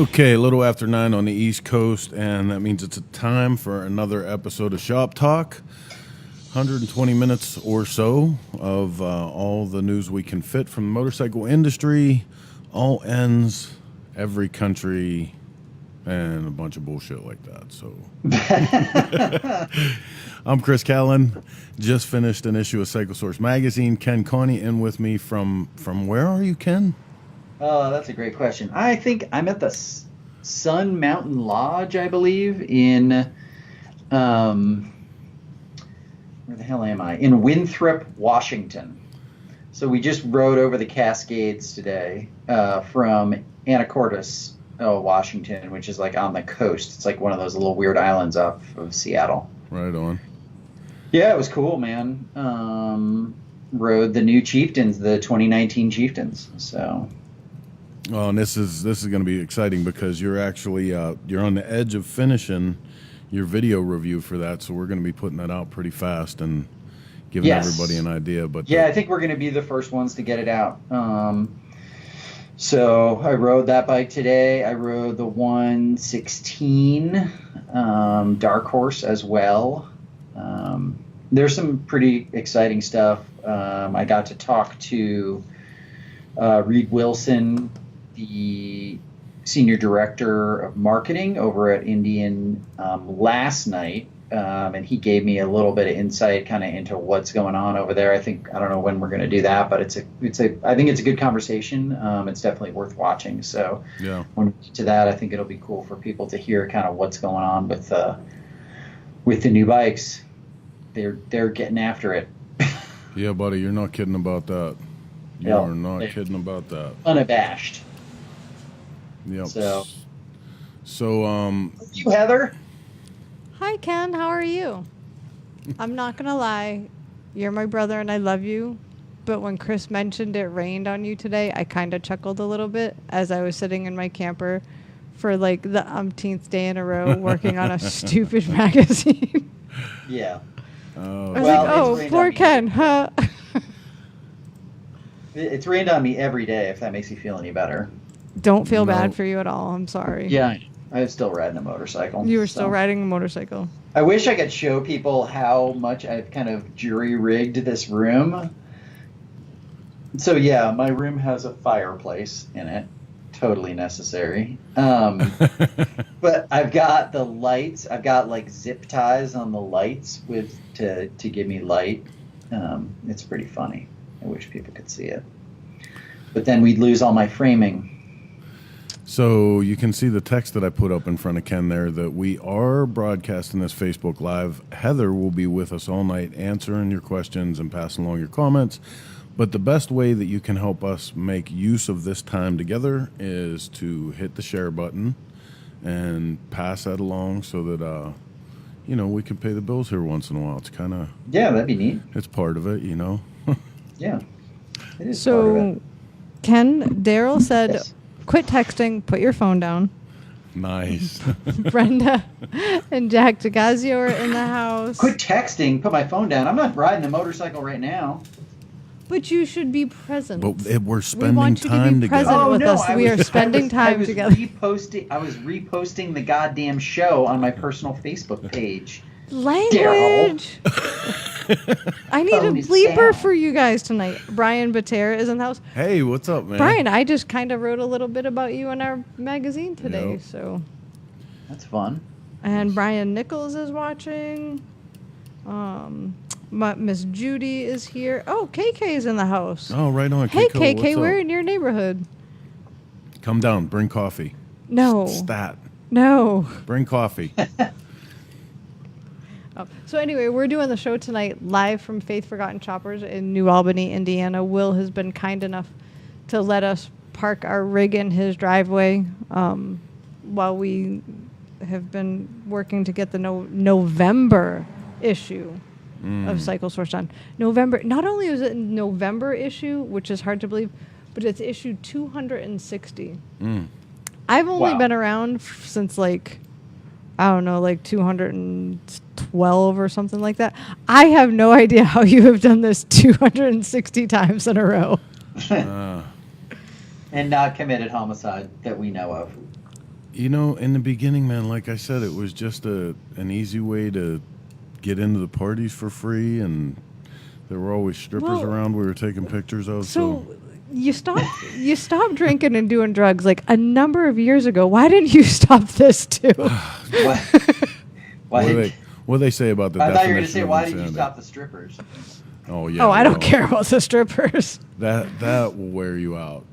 Okay, a little after 9 on the East Coast, and that means it's a time for another episode of Shop Talk. 120 minutes or so of all the news we can fit from the motorcycle industry, all ends, every country, and a bunch of bullshit like that. So, I'm Chris Callan. Just finished an issue of Cycle Source magazine. Ken Coney in with me from where are you, Ken? Oh, that's a great question. I think I'm at the Sun Mountain Lodge, I believe, in where the hell am I? In Winthrop, Washington. So we just rode over the Cascades today from Anacortes, Washington, which is like on the coast. It's like one of those little weird islands off of Seattle. Right on. Yeah, it was cool, man. Rode the new Chieftains, the 2019 Chieftains. So. Oh, and this is going to be exciting because you're actually you're on the edge of finishing your video review for that, so we're going to be putting that out pretty fast and giving everybody an idea. But yeah, I think we're going to be the first ones to get it out. So I rode that bike today. I rode the 116 Dark Horse as well. There's some pretty exciting stuff. I got to talk to Reed Wilson, the senior director of marketing over at Indian last night, and he gave me a little bit of insight kind of into what's going on over there. I don't know when we're going to do that, but I think it's a good conversation. It's definitely worth watching. So yeah, when we get to that, I think it'll be cool for people to hear kind of what's going on with the new bikes. They're getting after it. Yeah, buddy, you're not kidding about that. You are not kidding about that. Unabashed. Yep. So you, Heather? Hi, Ken. How are you? I'm not going to lie. You're my brother and I love you. But when Chris mentioned it rained on you today, I kind of chuckled a little bit as I was sitting in my camper for like the umpteenth day in a row working on a stupid magazine. Yeah. I was like, poor Ken, huh? It's rained on me every day, if that makes you feel any better. Don't feel bad for you at all. I'm sorry. Yeah, I was still riding a motorcycle. You were still riding a motorcycle. I wish I could show people how much I've kind of jury-rigged this room. So, yeah, my room has a fireplace in it. Totally necessary. But I've got the lights. I've got, like, zip ties on the lights to give me light. It's pretty funny. I wish people could see it. But then we'd lose all my framing. So you can see the text that I put up in front of Ken there that we are broadcasting this Facebook Live. Heather will be with us all night answering your questions and passing along your comments. But the best way that you can help us make use of this time together is to hit the share button and pass that along so that, we can pay the bills here once in a while. It's kind of... Yeah, that'd be neat. It's part of it, Yeah, it is so, part of it. Ken, Daryl said... Yes. Quit texting, put your phone down. Nice. Brenda and Jack Degazio are in the house. Quit texting, put my phone down. I'm not riding a motorcycle right now. But you should be present. But we're spending we want you time to be together. present with us. We are spending time together. I was reposting the goddamn show on my personal Facebook page. Language. I need a bleeper for you guys tonight. Brian Batera is in the house. Hey, what's up, man? Brian, I just kind of wrote a little bit about you in our magazine today, so that's fun. And Brian Nichols is watching. Miss Judy is here. Oh, KK is in the house. Oh, right on. Hey, KK, KK, we're in your neighborhood. Come down. Bring coffee. No. Stat. No. Bring coffee. So anyway, we're doing the show tonight live from Faith Forgotten Choppers in New Albany, Indiana. Will has been kind enough to let us park our rig in his driveway while we have been working to get the November issue of Cycle Source done. November, not only is it a November issue, which is hard to believe, but it's issue 260. I've only been around since like 212 or something like that. I have no idea how you have done this 260 times in a row. And not committed homicide that we know of. You know, in the beginning, man, like I said, it was just an easy way to get into the parties for free, and there were always strippers around we were taking pictures of. So you stopped drinking and doing drugs like a number of years ago. Why didn't you stop this too? Why did, what do they say about the I thought you were going to definition say, of why did you insanity? stop the strippers? Oh, yeah. I don't well, care about the strippers. That will wear you out.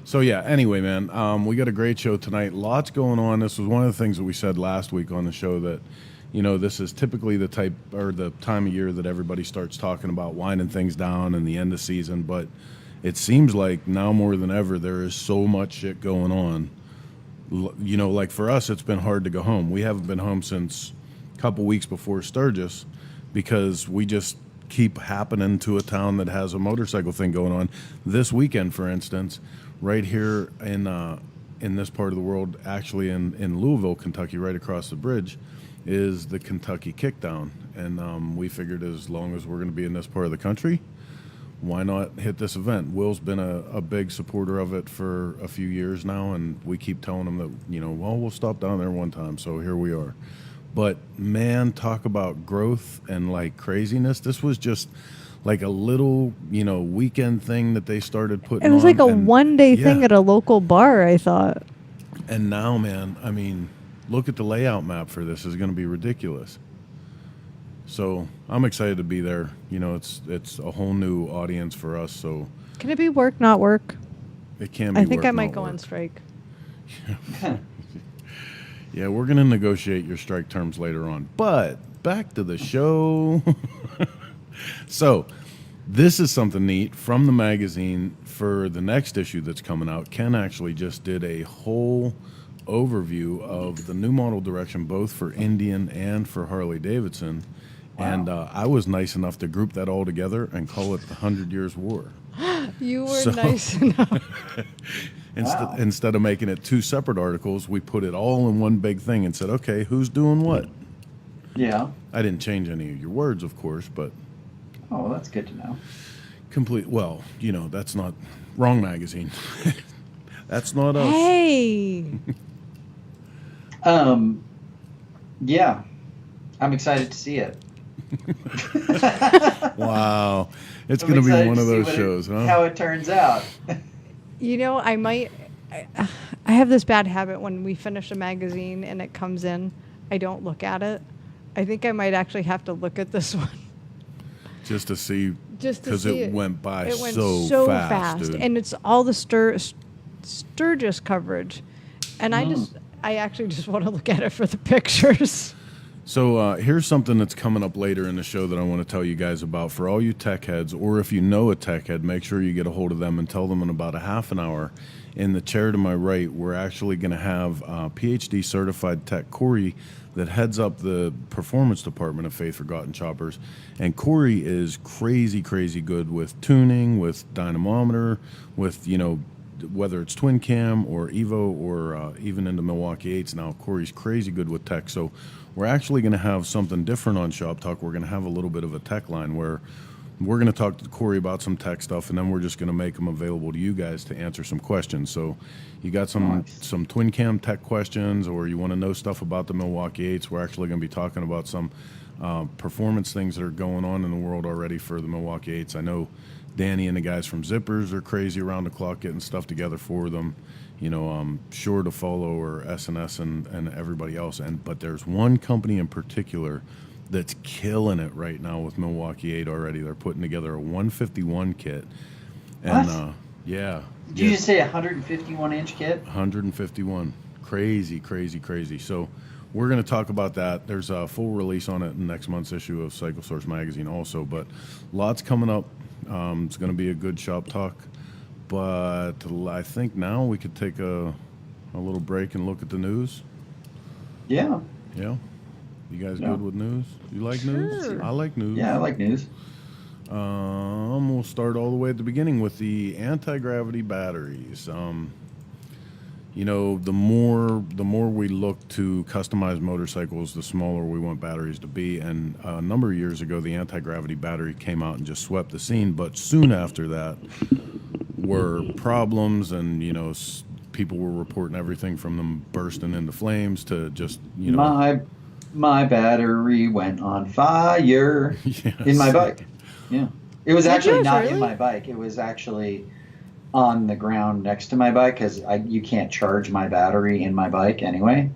So, yeah, anyway, man, we got a great show tonight. Lots going on. This was one of the things that we said last week on the show that, you know, this is typically the time of year that everybody starts talking about winding things down and the end of season. But it seems like now more than ever, there is so much shit going on. You know, like for us, it's been hard to go home. We haven't been home since a couple weeks before Sturgis because we just keep happening to a town that has a motorcycle thing going on. This weekend, for instance, right here in this part of the world, actually in Louisville, Kentucky, right across the bridge, is the Kentucky Kickdown. And we figured as long as we're going to be in this part of the country, why not hit this event? Will's been a big supporter of it for a few years now, and we keep telling him that, you know, well, we'll stop down there one time, so here we are. But, man, talk about growth and, like, craziness. This was just like a little, you know, weekend thing that they started putting on. It was like a one-day thing at a local bar, I thought. And now, man, I mean, look at the layout map for this. It's going to be ridiculous. So I'm excited to be there. You know, it's a whole new audience for us. So Can it be work, not work? it can be. I think work, I might not go work. on strike. Yeah, we're going to negotiate your strike terms later on. But back to the show. So this is something neat from the magazine for the next issue that's coming out. Ken actually just did a whole overview of the new model direction, both for Indian and for Harley Davidson. Wow. And I was nice enough to group that all together and call it the 100 Years War. You were nice enough. Instead of making it two separate articles, we put it all in one big thing and said, okay, who's doing what? Yeah. I didn't change any of your words, of course, but... Oh, well, that's good to know. Well, you know, that's not... Wrong magazine. That's not us. Hey! Yeah. I'm excited to see it. Wow. It's going to be one of those shows, huh? How it turns out. You know, I have this bad habit when we finish a magazine and it comes in, I don't look at it. I think I might actually have to look at this one. Just to see, because it went by It went so fast, dude. and it's all the Sturgis coverage, and I actually just want to look at it for the pictures. So here's something that's coming up later in the show that I want to tell you guys about. For all you tech heads, or if you know a tech head, make sure you get a hold of them and tell them in about a half an hour. In the chair to my right, we're actually going to have PhD certified tech Corey that heads up the performance department of Faith Forgotten Choppers. And Corey is crazy, crazy good with tuning, with dynamometer, with, you know, whether it's twin cam or Evo or even into Milwaukee 8s now. Corey's crazy good with tech. So we're actually going to have something different on Shop Talk. We're going to have a little bit of a tech line where we're going to talk to Corey about some tech stuff, and then we're just going to make them available to you guys to answer some questions. So you got some twin cam tech questions, or you want to know stuff about the Milwaukee 8s, we're actually going to be talking about some performance things that are going on in the world already for the Milwaukee 8s. I know Danny and the guys from Zippers are crazy around the clock getting stuff together for them. You know, Sure to Follow or SNS and everybody else. But there's one company in particular that's killing it right now with Milwaukee 8 already. They're putting together a 151 kit. And what? Yeah. Did you just say 151-inch kit? 151. Crazy, crazy, crazy. So we're going to talk about that. There's a full release on it in next month's issue of Cycle Source Magazine also. But lots coming up. It's going to be a good shop talk. But I think now we could take a little break and look at the news. Yeah. Yeah. You guys good with news? You like news? I like news. Yeah, I like news. We'll start all the way at the beginning with the anti-gravity batteries. You know, the more we look to customize motorcycles, the smaller we want batteries to be. And a number of years ago, the anti-gravity battery came out and just swept the scene. But soon after that were problems and, you know, people were reporting everything from them bursting into flames to just, you know. My battery went on fire Yes. in my bike. Yeah. It was Did actually yours, not really? in my bike. It was actually on the ground next to my bike because you can't charge my battery in my bike anyway.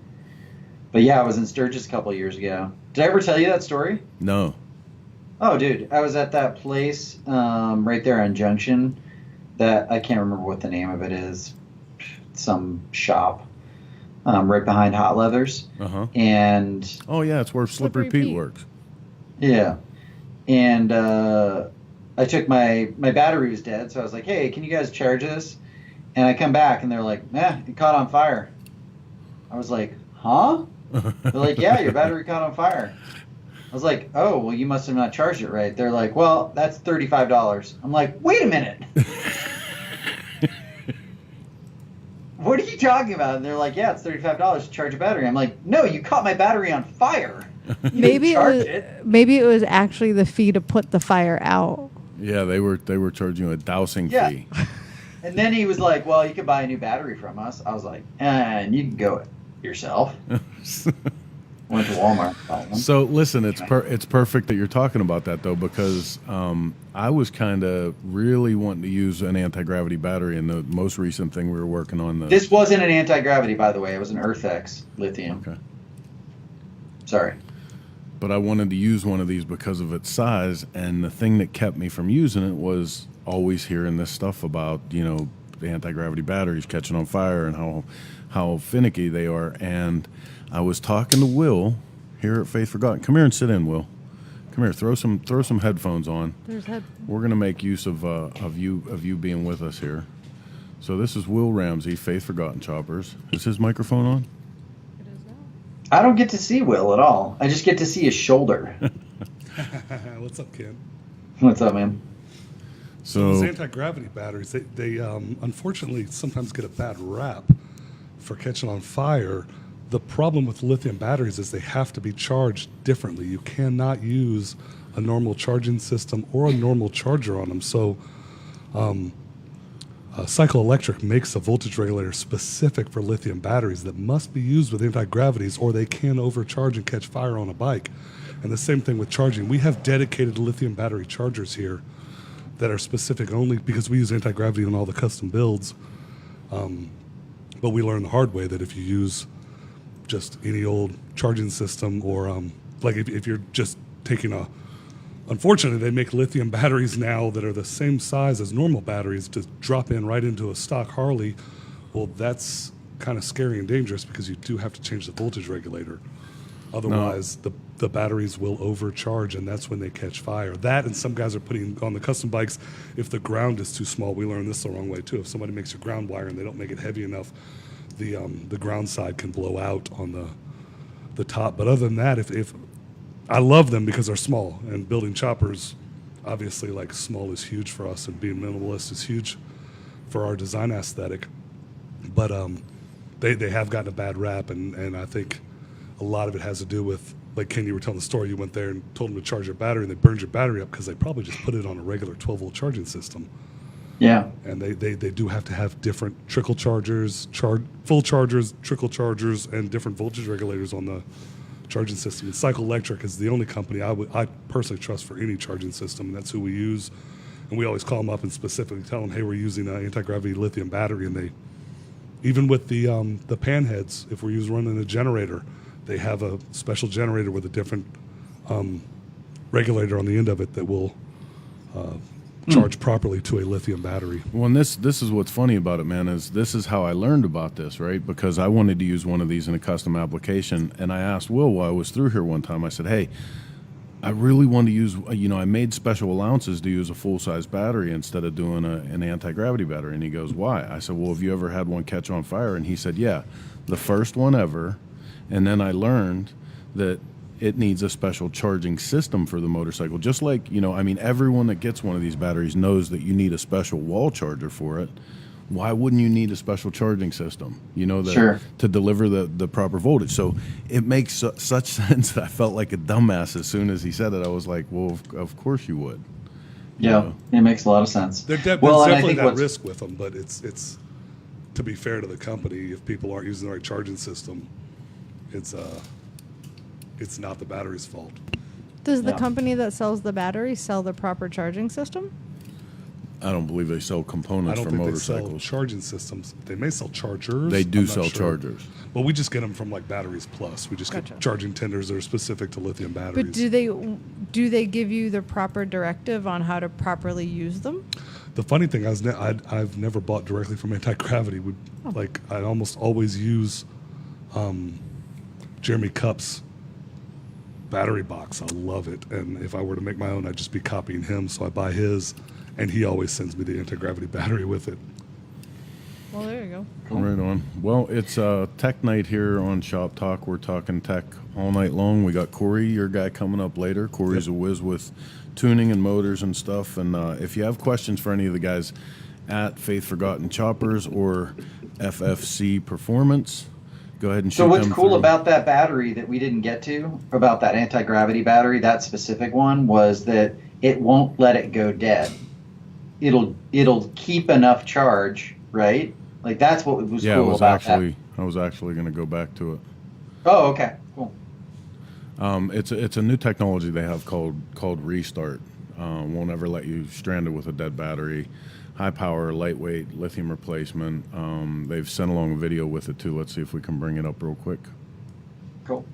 But yeah, I was in Sturgis a couple of years ago. Did I ever tell you that story? No. Oh, dude, I was at that place right there on Junction that I can't remember what the name of it is. Some shop right behind Hot Leathers. Uh-huh. And Oh, yeah, it's where Slippery Pete works. yeah. And I took my battery was dead, so I was like, hey, can you guys charge this? And I come back, and they're like, it caught on fire. I was like, huh? They're like, yeah, your battery caught on fire. I was like, oh, well, you must have not charged it right. They're like, well, that's $35. I'm like, wait a minute. What are you talking about? And they're like, yeah, it's $35 to charge a battery. I'm like, no, you caught my battery on fire. You Maybe didn't charge it was actually the fee to put the fire out. Yeah, they were charging you a dousing Yeah. fee. And then he was like, well, you can buy a new battery from us. I was like, and you can go yourself. Went to Walmart. Bought one. So listen, it's perfect that you're talking about that though, because I was kind of really wanting to use an anti-gravity battery in the most recent thing we were working on. This wasn't an anti-gravity, by the way. It was an EarthX lithium. Okay. Sorry. But I wanted to use one of these because of its size, and the thing that kept me from using it was always hearing this stuff about, you know, the anti-gravity batteries catching on fire and how finicky they are. And I was talking to Will here at Faith Forgotten. Come here and sit in, Will. Come here. Throw some headphones on. We're gonna make use of you being with us here. So this is Will Ramsey, Faith Forgotten Choppers. Is his microphone on? I don't get to see Will at all. I just get to see his shoulder. What's up, Ken? What's up, man? So these anti-gravity batteries, they unfortunately sometimes get a bad rap for catching on fire. The problem with lithium batteries is they have to be charged differently. You cannot use a normal charging system or a normal charger on them. So Cycle Electric makes a voltage regulator specific for lithium batteries that must be used with anti-gravities, or they can overcharge and catch fire on a bike. And the same thing with charging. We have dedicated lithium battery chargers here that are specific only because we use anti-gravity on all the custom builds. But we learned the hard way that if you use just any old charging system, or like if you're just taking unfortunately, they make lithium batteries now that are the same size as normal batteries to drop in right into a stock Harley. Well, that's kind of scary and dangerous because you do have to change the voltage regulator. Otherwise, the batteries will overcharge, and that's when they catch fire. That, and some guys are putting on the custom bikes, if the ground is too small, we learned this the wrong way too. If somebody makes a ground wire and they don't make it heavy enough, the ground side can blow out on the top. But other than that, if I love them because they're small, and building choppers, obviously, like, small is huge for us, and being minimalist is huge for our design aesthetic. But they have gotten a bad rap, and I think a lot of it has to do with, like Ken, you were telling the story, you went there and told them to charge your battery, and they burned your battery up because they probably just put it on a regular 12-volt charging system. Yeah. And they do have to have different trickle chargers, full chargers, trickle chargers, and different voltage regulators on the charging system. And Cycle Electric is the only company I personally trust for any charging system, and that's who we use. And we always call them up and specifically tell them, hey, we're using an anti-gravity lithium battery. And they, even with the pan heads, if we're running a generator, they have a special generator with a different regulator on the end of it that will charge properly to a lithium battery. Well, and this is what's funny about it, man, is this is how I learned about this, right? Because I wanted to use one of these in a custom application, and I asked Will while I was through here one time, I said, hey, I really want to use, I made special allowances to use a full-size battery instead of doing an anti-gravity battery. And he goes, why? I said, well, have you ever had one catch on fire? And he said, yeah, the first one ever. And then I learned that it needs a special charging system for the motorcycle. Just like, everyone that gets one of these batteries knows that you need a special wall charger for it. Why wouldn't you need a special charging system, Sure. to deliver the proper voltage? So it makes such sense that I felt like a dumbass as soon as he said it. I was like, well, of course you would. Yeah, it makes a lot of sense. There's and I definitely think that what's- risk with them, but it's to be fair to the company, if people aren't using the right charging system, it's not the battery's fault. Does the Yeah. company that sells the battery sell the proper charging system? I don't believe they sell I components don't for think they sell motorcycles. charging systems. They may sell chargers. They do I'm not sell sure. chargers. But we just get them from like Batteries Plus. We just Gotcha. get charging tenders that are specific to lithium batteries. But do they give you the proper directive on how to properly use them? The funny thing is, I've never bought directly from Anti-Gravity. Like I almost always use Jeremy Cupp's battery box. I love it, and if I were to make my own, I'd just be copying him. So I buy his, and he always sends me the Anti-Gravity battery with it. Well, there you go. Right on. Well, it's tech night here on Shop Talk. We're talking tech all night long. We got Corey, your guy, coming up later. Corey's a whiz with tuning and motors and stuff. And if you have questions for any of the guys at Faith Forgotten Choppers or FFC Performance, go ahead and shoot So what's them cool through. about that battery that we didn't get to, about that anti-gravity battery, that specific one, was that it won't let it go dead. It'll keep enough charge, right? Like that's what was cool about that. I was actually going to go back to it. Oh, okay, cool. It's a new technology they have called Restart. Won't ever let you stranded with a dead battery. High power, lightweight, lithium replacement. They've sent along a video with it too. Let's see if we can bring it up real quick. Cool.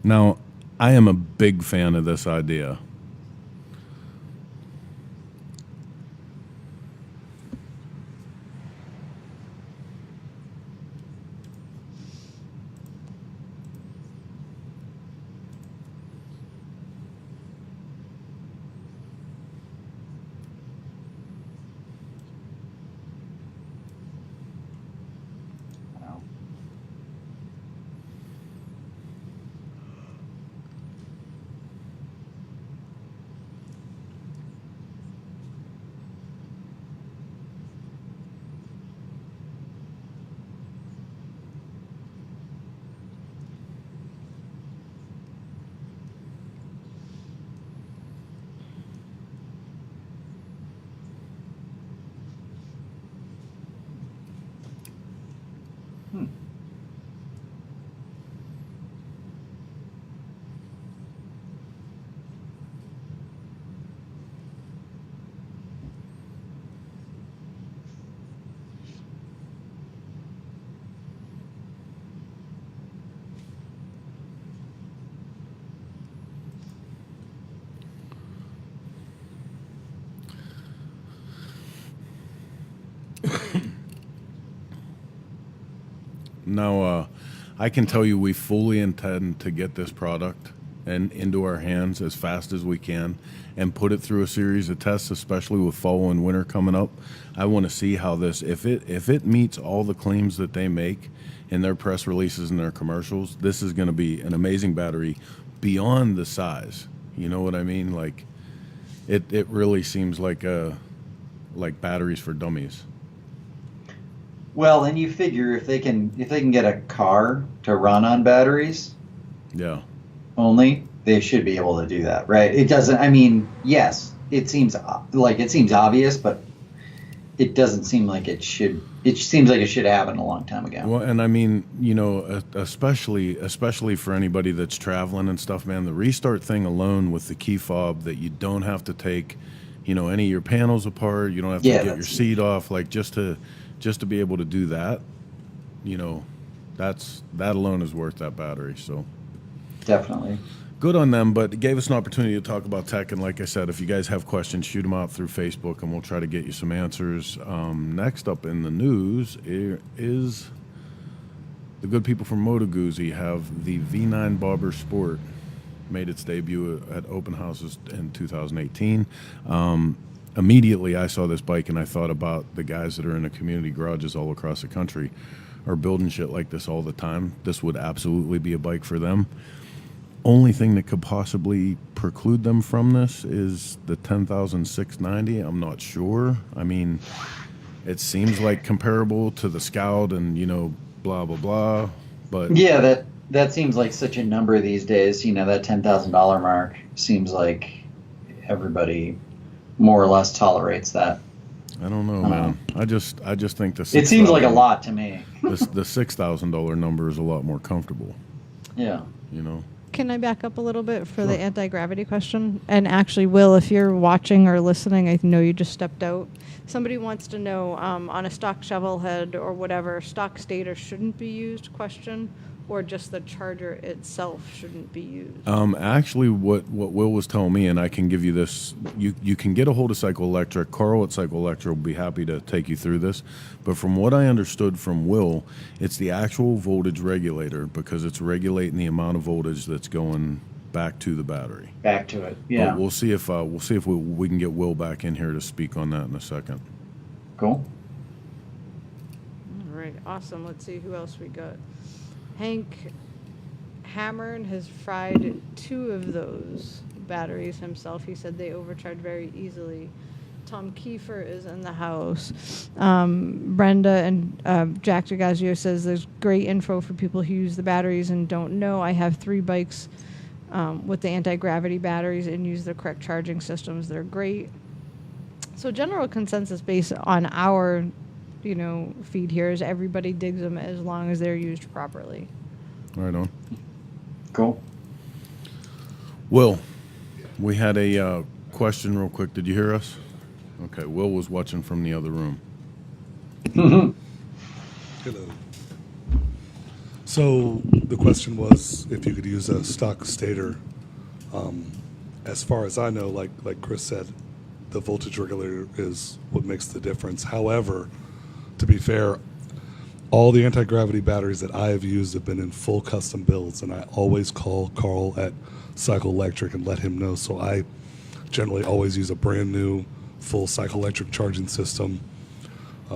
Now, I am a big fan of this idea. Wow. Now, I can tell you we fully intend to get this product and into our hands as fast as we can and put it through a series of tests, especially with fall and winter coming up. I want to see how this, if it meets all the claims that they make in their press releases and their commercials, this is going to be an amazing battery beyond the size. You know what I mean? Like, it really seems like batteries for dummies. Well, and you figure if they can get a car to run on batteries Yeah. only, they should be able to do that, right? It doesn't. I mean, yes, it seems obvious, but it doesn't seem like it should. It seems like it should happen a long time ago. Well, and I mean, you know, especially for anybody that's traveling and stuff, man, the restart thing alone with the key fob that you don't have to take, you know, any of your panels apart, you don't have to get your seat off, like just to be able to do that, you know, that alone is worth that battery. So Definitely. good on them, but it gave us an opportunity to talk about tech. And like I said, if you guys have questions, shoot them out through Facebook and we'll try to get you some answers. Next up in the news is the good people from Moto Guzzi have the V9 Bobber Sport. Made its debut at open houses in 2018. Immediately I saw this bike and I thought about the guys that are in the community garages all across the country are building shit like this all the time. This would absolutely be a bike for them. only thing that could possibly preclude them from this is the 10,690. I'm not sure. I mean, it seems like comparable to the Scout and, blah, blah, blah. But Yeah, that seems like such a number these days. That $10,000 mark seems like everybody more or less tolerates that. I don't know, man. I just think It seems like a lot to me. the $6,000 number is a lot more comfortable. Yeah. Can I back up a little bit for the anti-gravity question? And actually, Will, if you're watching or listening, I know you just stepped out. Somebody wants to know, on a stock shovel head or whatever, stock stator shouldn't be used, question, or just the charger itself shouldn't be used? Actually, what Will was telling me, and I can give you this, you can get a hold of Cycle Electric. Carl at Cycle Electric will be happy to take you through this. But from what I understood from Will, it's the actual voltage regulator, because it's regulating the amount of voltage that's going back to the battery. Back to it. Yeah. But we'll see if we can get Will back in here to speak on that in a second. Cool. All right, awesome. Let's see who else we got. Hank Hammern has fried 2 of those batteries himself. He said they overcharge very easily. Tom Kiefer is in the house. Brenda and Jack DeGazio says there's great info for people who use the batteries and don't know. I have 3 bikes with the anti-gravity batteries and use the correct charging systems. They're great. So general consensus based on our feed here is everybody digs them as long as they're used properly. Right on. Cool. Will, we had a question real quick. Did you hear us? Okay, Will was watching from the other room. Hello. So the question was if you could use a stock stator. As far as I know, like Chris said, the voltage regulator is what makes the difference. However, to be fair, all the anti-gravity batteries that I have used have been in full custom builds, and I always call Carl at Cycle Electric and let him know. So I generally always use a brand new full Cycle Electric charging system,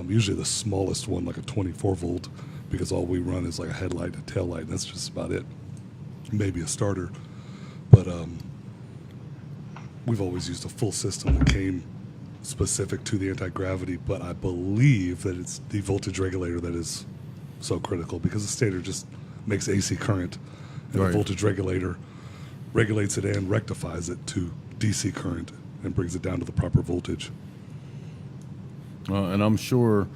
usually the smallest one, like a 24 volt, because all we run is like a headlight and a tail light, and that's just about it. Maybe a starter. But we've always used a full system that came specific to the anti-gravity, but I believe that it's the voltage regulator that is so critical, because the stator just makes AC current, and Right. the voltage regulator regulates it and rectifies it to DC current and brings it down to the proper voltage. And I'm sure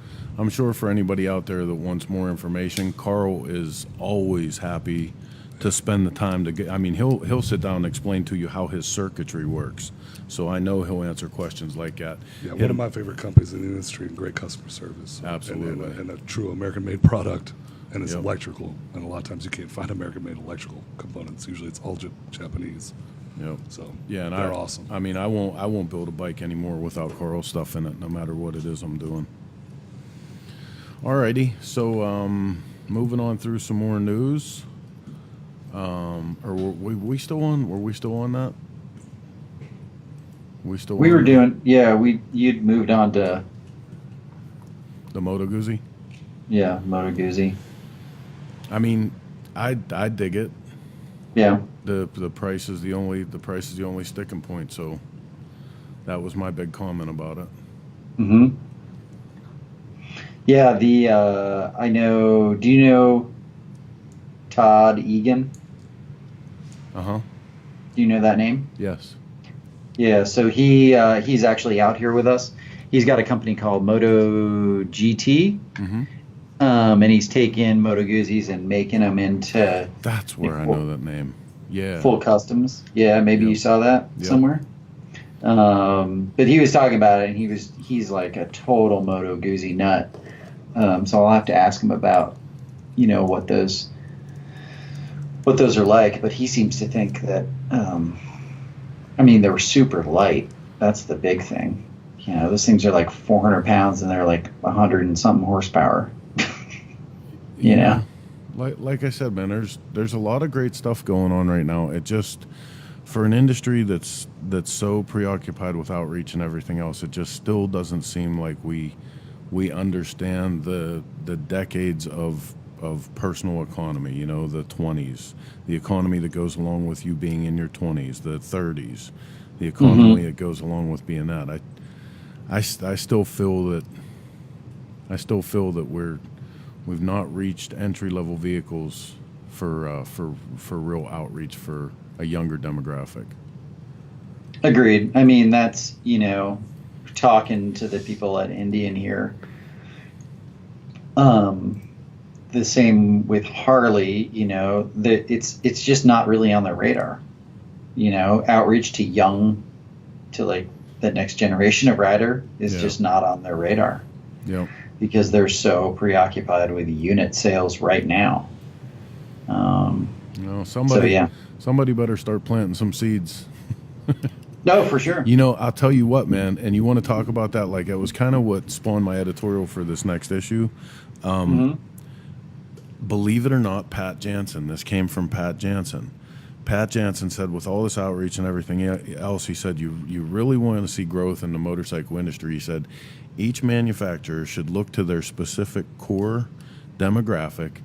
for anybody out there that wants more information, Carl is always happy to spend the time to get. I mean, he'll sit down and explain to you how his circuitry works. So I know he'll answer questions like that. Yeah, one of my favorite companies in the industry and great customer service. Absolutely. And a true American-made product, and it's Yep. electrical. And a lot of times you can't find American-made electrical components. Usually it's all Japanese. Yep. So Yeah, and they're awesome. I mean, I won't build a bike anymore without Carl's stuff in it, no matter what it is I'm doing. Alrighty, so moving on through some more news. Or were we still on? Were we still on that? We were doing, you'd moved on to, the Moto Guzzi. Moto Guzzi. I mean, I dig it. Yeah. The price is the only sticking point. So that was my big comment about it. Mm-hmm. Yeah, I know, do you know Todd Egan? Uh-huh. Do you know that name? Yes. Yeah, so he's actually out here with us. He's got a company called Moto GT, Mm-hmm. and he's taking Moto Guzzis and making them into That's where I know that name. Yeah. full customs. Yeah, maybe Yep. you saw that Yep. somewhere. But he was talking about it, and he's like a total Moto Guzzi nut. So I'll have to ask him about, what those are like. But he seems to think that, they were super light. That's the big thing. Those things are like 400 pounds, and they're like 100 and something horsepower. Yeah. Like I said, man, there's a lot of great stuff going on right now. It just, for an industry that's so preoccupied with outreach and everything else, it just still doesn't seem like we understand the decades of of personal economy, you know, the 20s, the economy that goes along with you being in your 20s, the 30s, the economy that goes along with being that. I still feel that we've not reached entry level vehicles for real outreach for a younger demographic. Agreed. I mean, that's, you know, talking to the people at Indian here. The same with Harley, you know, that it's just not really on their radar. You know, outreach to like the next generation of rider is just not on their radar. Yeah. Because they're so preoccupied with unit sales right now. You know, somebody better start planting some seeds. No, for sure. You know, I'll tell you what, man, and you want to talk about that, like it was kind of what spawned my editorial for this next issue. Believe it or not, Pat Jansen, this came from Pat Jansen. Pat Jansen said, with all this outreach and everything else, he said, you really want to see growth in the motorcycle industry. He said, each manufacturer should look to their specific core demographic,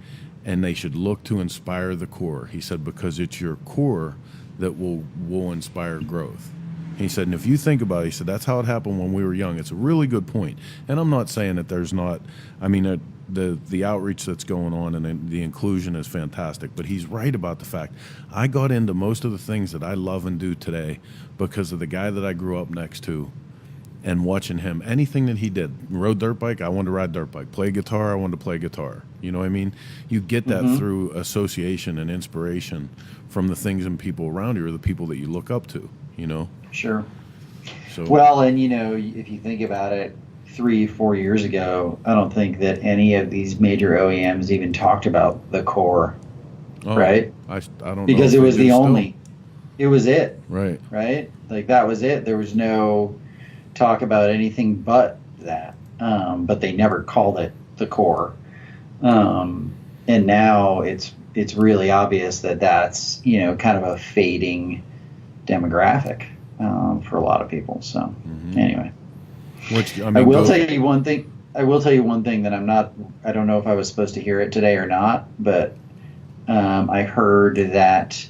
and they should look to inspire the core. He said, because it's your core that will inspire growth. He said, and if you think about it, he said, that's how it happened when we were young. It's a really good point. And I'm not saying that there's not, I mean, the outreach that's going on and the inclusion is fantastic, but he's right about the fact I got into most of the things that I love and do today because of the guy that I grew up next to and watching him. Anything that he did, rode dirt bike, I wanted to ride dirt bike. Play guitar, I wanted to play guitar. You know what I mean? You get that through association and inspiration from the things and people around you or the people that you look up to, you know? Sure. So, well, and you know, if you think about it, 3-4 years ago, I don't think that any of these major OEMs even talked about the core, right? I don't because know it was the only, it was it, right? Like that was it. There was no talk about anything but that, but they never called it the core, and now it's really obvious that that's, you know, kind of a fading demographic for a lot of people. So anyway. Which, I will tell you one thing. I that I don't know if I was supposed to hear it today or not, but I heard that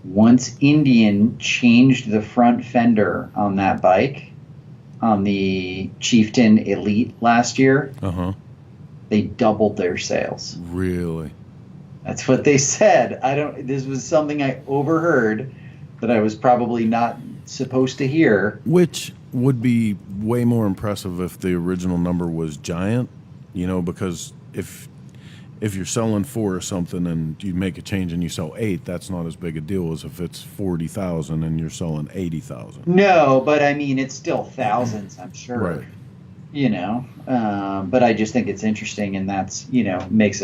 once Indian changed the front fender on that bike, on the Chieftain Elite last year, they doubled their sales. Really? That's what they said. This was something I overheard that I was probably not supposed to hear. Which would be way more impressive if the original number was giant, you know, because if you're selling 4 or something and you make a change and you sell 8, that's not as big a deal as if it's 40,000 and you're selling 80,000. No, but I mean, it's still thousands, I'm sure. Right. You know, but I just think it's interesting, and that's, you know, makes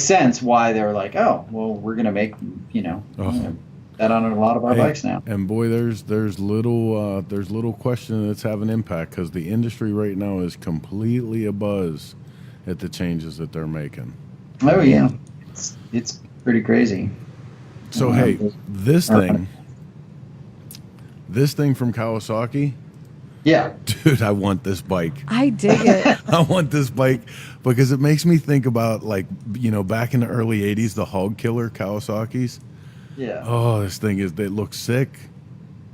sense why they're like, oh, well, we're going to make, you know, that on a lot of our bikes now. And boy, there's little question that it's having impact, because the industry right now is completely abuzz at the changes that they're making. Oh yeah, it's pretty crazy. So hey, this thing from Kawasaki. Yeah, dude, I want this bike. I dig it. I want this bike because it makes me think about, like, you know, back in the early 80s, the Hog Killer Kawasaki's. Yeah. Oh, this thing it looks sick.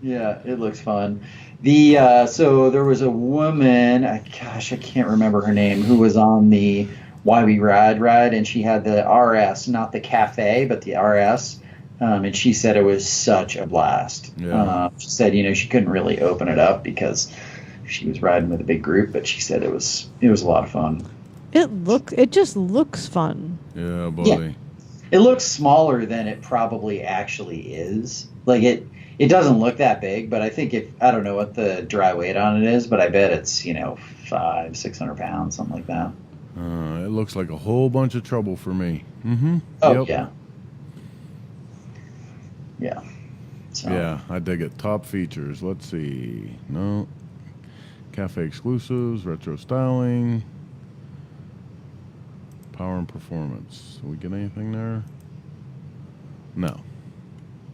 Yeah, it looks fun. So there was a woman, I can't remember her name, who was on the Why We Ride, and she had the RS, not the Cafe, but the RS. And she said it was such a blast. Yeah. She said, you know, she couldn't really open it up because she was riding with a big group, but she said it was a lot of fun. It just looks fun. Yeah, buddy. Yeah. It looks smaller than it probably actually is. Like it doesn't look that big, but I think I don't know what the dry weight on it is, but I bet it's, you know, 500-600 pounds, something like that. It looks like a whole bunch of trouble for me. Oh, yep. yeah. Yeah. So. Yeah, I dig it. Top features. Let's see. No. Cafe exclusives, retro styling, power and performance. Did we get anything there? No.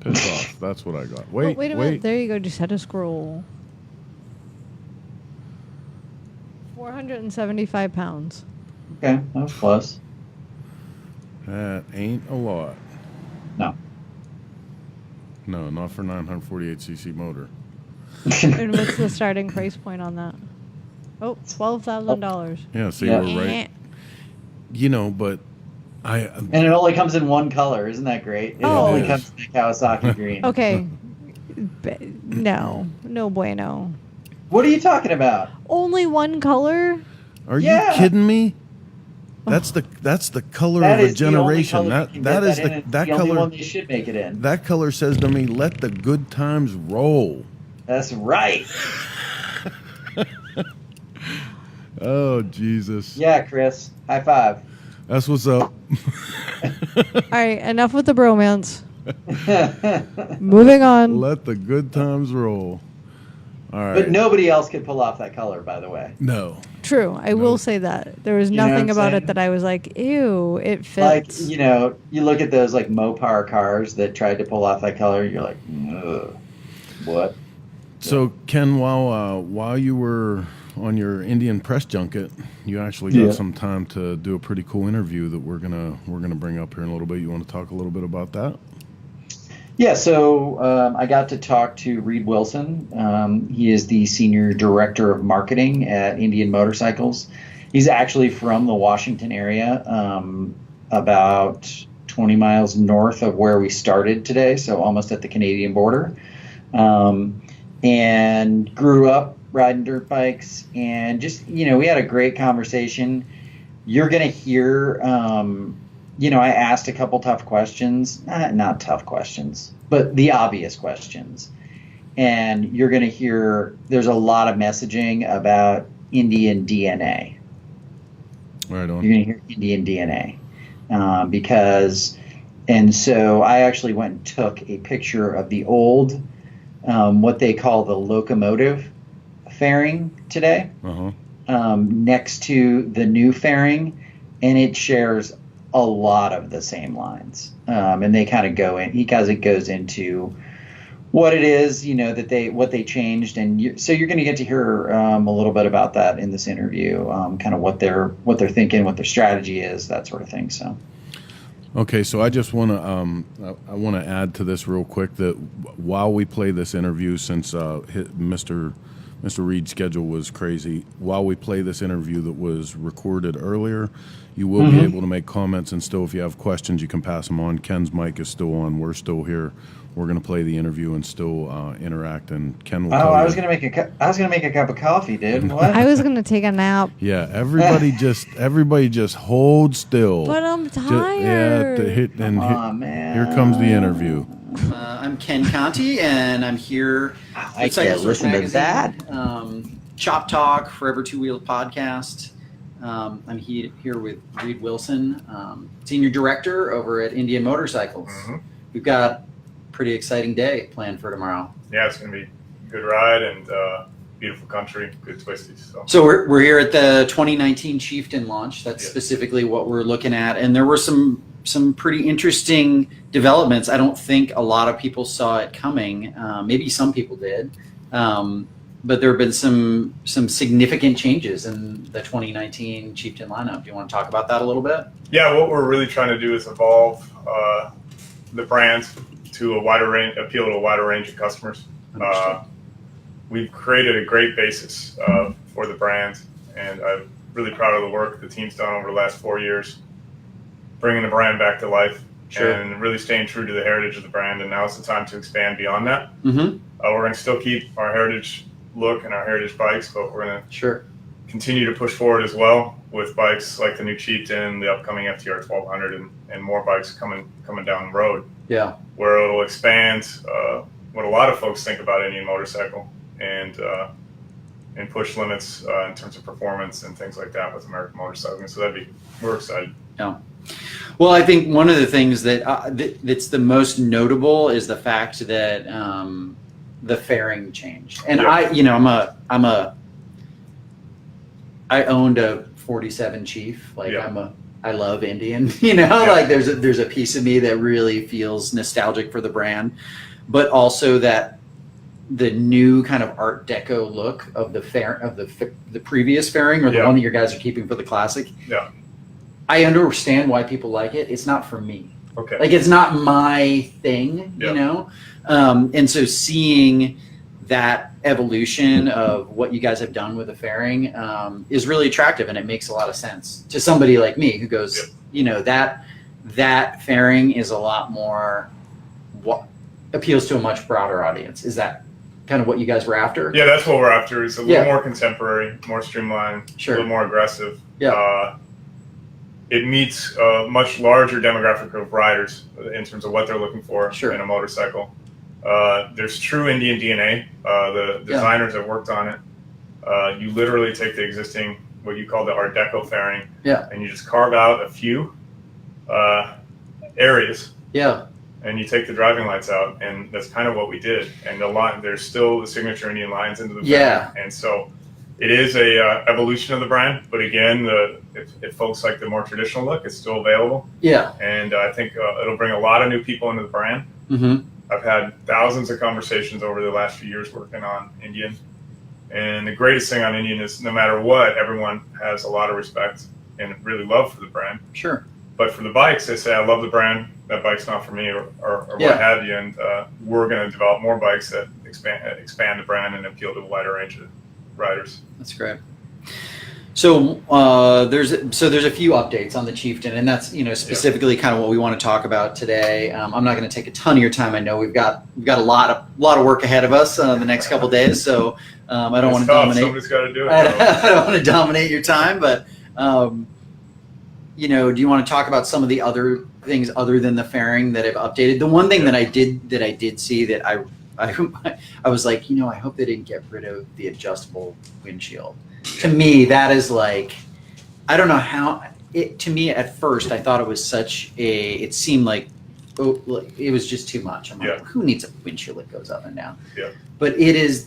Piss off. That's what I got. Wait a minute. There you go. Just had to scroll. 475 pounds. Okay, that was close. That ain't a lot. No. No, not for 948cc motor. And what's the starting price point on that? Oh, $12,000. Yeah, see, Yeah. we're right. You know, but And it only comes in one color. Isn't that great? It Oh. only It comes in the Kawasaki green. Okay. No bueno. What are you talking about? Only one color? Are Yeah. you kidding me? That's the color That of is the generation. the only color you can That get is in, and it's that the only color. one they should make it in. That color says to me, "Let the good times roll." That's right. Oh Jesus! Yeah, Chris. High five. That's what's up. All right, enough with the bromance. Moving on. Let the good times roll. All right. But nobody else could pull off that color, by the way. No. True, I will say that. There was You know nothing what I'm about saying? it that I was like, ew, it Like, fits. you know, you look at those like Mopar cars that tried to pull off that color, you're like, ugh, what? So Ken, while you were on your Indian press junket, you actually got Yeah. some time to do a pretty cool interview that we're gonna bring up here in a little bit. You want to talk a little bit about that? Yeah, so I got to talk to Reed Wilson. He is the Senior Director of Marketing at Indian Motorcycles. He's actually from the Washington area, about 20 miles north of where we started today, so almost at the Canadian border. And grew up riding dirt bikes, and just, you know, we had a great conversation. You're going to hear... you know, I asked a couple tough questions, not tough questions, but the obvious questions. And you're going to hear there's a lot of messaging about Indian DNA. Right on. You're going to hear Indian DNA and so I actually went and took a picture of the old, what they call the locomotive fairing today, next to the new fairing, and it shares a lot of the same lines, and they kind of go in because it goes into what it is, you know, what they changed, and so you're going to get to hear a little bit about that in this interview, kind of what they're thinking, what their strategy is, that sort of thing. So, okay, so I just want to I want to add to this real quick that while we play this interview, since Mr. Reed's schedule was crazy, while we play this interview that was recorded earlier, you will be able to make comments, and still, if you have questions, you can pass them on. Ken's mic is still on. We're still here. We're going to play the interview and still interact. And Ken will. I was going to make a cup of coffee, dude. What? I was going to take a nap. Yeah, everybody just hold still. But I'm tired. Come on, man. Here comes the interview. I'm Ken Conti, and I'm here. I can't listen to that. ShopTalk, Forever Two-Wheeled Podcast. I'm here with Reed Wilson, Senior Director over at Indian Motorcycles. We've got a pretty exciting day planned for tomorrow. Yeah, it's going to be a good ride and beautiful country, good twisties. So we're here at the 2019 Chieftain launch. That's Yes. specifically what we're looking at. And there were some pretty interesting developments. I don't think a lot of people saw it coming. Maybe some people did. But there have been some significant changes in the 2019 Chieftain lineup. Do you want to talk about that a little bit? Yeah, what we're really trying to do is evolve the brand to appeal to a wider range of customers. We've created a great basis for the brand, and I'm really proud of the work the team's done over the last 4 years, bringing the brand back to life. Sure. And really staying true to the heritage of the brand. And now it's the time to expand beyond that. Mm-hmm. We're going to still keep our heritage look and our heritage bikes, but we're going to continue to push forward as well with bikes like the new Chieftain, the upcoming FTR 1200, and more bikes coming down the road. Yeah. Where it'll expand what a lot of folks think about Indian motorcycle and push limits in terms of performance and things like that with American motorcycling. So we're excited. Yeah. Well, I think one of the things that's the most notable is the fact that the fairing changed. And yeah. I owned a 47 Chief. Like Yeah. I love Indian, like there's a piece of me that really feels nostalgic for the brand, but also that the new kind of Art Deco look of the previous fairing, or the Yeah. one that your guys are keeping for the classic. Yeah. I understand why people like it. It's not for me. Okay. Like, it's not my thing, Yeah. you know? And so seeing that evolution of what you guys have done with the fairing is really attractive, and it makes a lot of sense to somebody like me who goes, Yeah. you know, that fairing is a lot more what appeals to a much broader audience. Is that kind of what you guys were after? Yeah, that's what we're after. It's a little Yeah. more contemporary, more streamlined, Sure. a little more aggressive. Yeah. It meets a much larger demographic of riders in terms of what they're looking for Sure. in a motorcycle. There's true Indian DNA. The designers that worked on it, you literally take the existing, what you call the Art Deco fairing, Yeah. and you just carve out a few areas, Yeah. and you take the driving lights out, and that's kind of what we did. And there's still the signature Indian lines into the Yeah. fairing. And so it is a evolution of the brand, but again, if folks like the more traditional look, it's still available. Yeah. And I think it'll bring a lot of new people into the brand. Mm-hmm. I've had thousands of conversations over the last few years working on Indian. And the greatest thing on Indian is no matter what, everyone has a lot of respect and really love for the brand. Sure. But for the bikes, they say, I love the brand, that bike's not for me, or Yeah. what have you. And we're going to develop more bikes that expand the brand and appeal to a wider range of riders. That's great. So there's a few updates on the Chieftain, and that's, you know, specifically kind of what we want to talk about today. I'm not going to take a ton of your time. I know we've got a lot of work ahead of us the next couple days, so I don't want to dominate. Somebody's got to do it. I don't want to dominate your time, but you know, do you want to talk about some of the other things other than the fairing that have updated? The one thing that I did see that I was like, you know, I hope they didn't get rid of the adjustable windshield. To me, that is like, I don't know how it. To me, at first, I thought it was it seemed like, it was just too much. I'm like, who needs a windshield that goes up and down? Yeah. But it is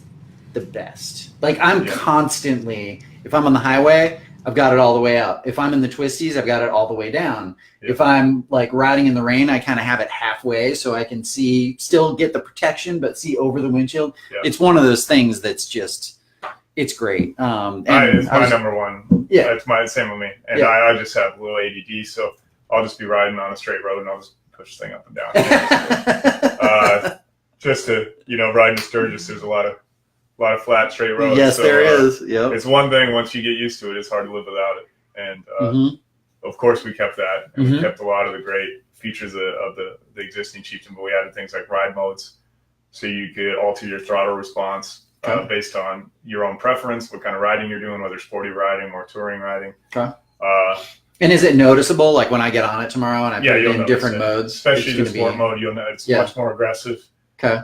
the best. Like, I'm constantly, if I'm on the highway, I've got it all the way up. If I'm in the twisties, I've got it all the way down. Yeah. If I'm like riding in the rain, I kind of have it halfway so I can still get the protection, but see over the windshield. Yeah. It's one of those things that's just, it's great. It's my number one. Yeah. It's same with me. And I just have a little ADD, so I'll just be riding on a straight road and I'll just push the thing up and down. Just to, you know, riding Sturgis, there's a lot of flat, straight roads. Yes, so, there is. Yep. It's one thing, once you get used to it, it's hard to live without it. And of course, we kept that. And we kept a lot of the great features of the existing Chieftain, but we added things like ride modes. So you could alter your throttle response based on your own preference, what kind of riding you're doing, whether sporty riding or touring riding. Okay. And is it noticeable, like when I get on it tomorrow and I put it in different modes? Especially the sport mode, you'll know it's much more aggressive. Okay.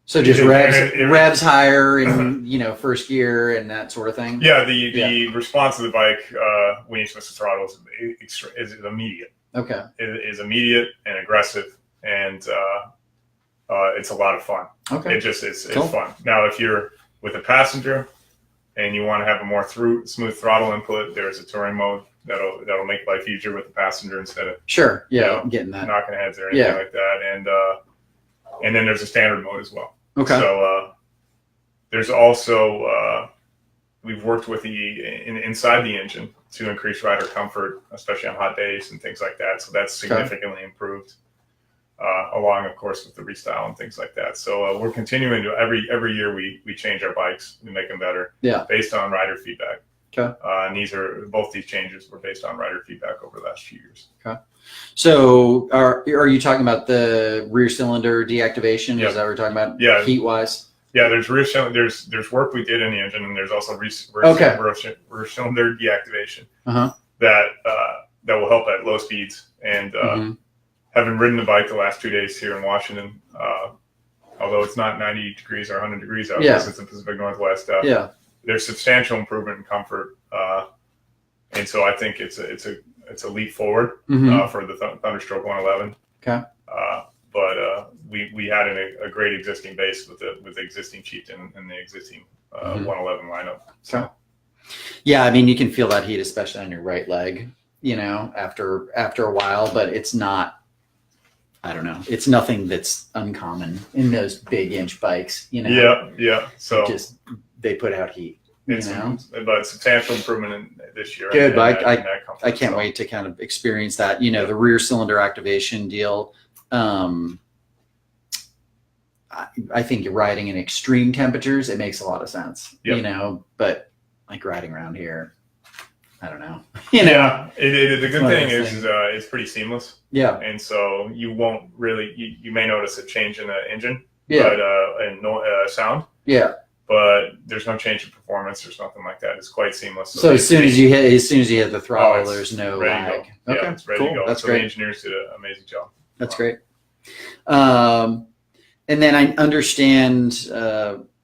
So just revs higher in, you know, first gear and that sort of thing? Yeah, the response of the bike when you switch the throttle is immediate. Okay. It is immediate and aggressive, and it's a lot of fun. Okay. It's fun. Now, if you're with a passenger and you want to have a more smooth throttle input, there's a touring mode that'll make life easier with the passenger instead of getting that knocking heads or anything like that. And then there's a standard mode as well. Okay. So there's also we've worked with inside the engine to increase rider comfort, especially on hot days and things like that. So that's significantly improved, along, of course, with the restyle and things like that. So we're continuing to every year we change our bikes, we make them better, based on rider feedback. Okay. And both these changes were based on rider feedback over the last few years. Okay. So are you talking about the rear cylinder deactivation? Is that what we're talking about? Yeah. Heat wise? Yeah, there's rear cylinder, there's work we did in the engine, and there's also rear cylinder deactivation that will help at low speeds. And having ridden the bike the last 2 days here in Washington, although it's not 90 degrees or 100 degrees out because it's the Pacific Northwest, there's substantial improvement in comfort, and so I think it's a leap forward for the Thunderstroke 111. Okay. But we had a great existing base with the existing Chieftain and the existing 111 lineup. So. Okay. Yeah, I mean, you can feel that heat, especially on your right leg, you know, after a while, but it's not, I don't know, it's nothing that's uncommon in those big inch bikes, you know. Yeah. So they put out heat. You know? But substantial improvement in this year. Good, in but that comfort. I can't wait to kind of experience that. You know, the rear cylinder activation deal. I think riding in extreme temperatures, it makes a lot of sense. Yep. You know, but like riding around here, I don't know. Yeah, the good one of thing those is things. it's pretty seamless. Yeah. And so you won't really, you may notice a change in the engine, Yeah. but and no sound, Yeah. but there's no change in performance or something like that. It's quite seamless. So as soon as you hit the throttle, it's there's no ready to lag. go. Okay, Yeah, it's ready cool. to go. That's so great. the engineers did an amazing job. That's great. And then I understand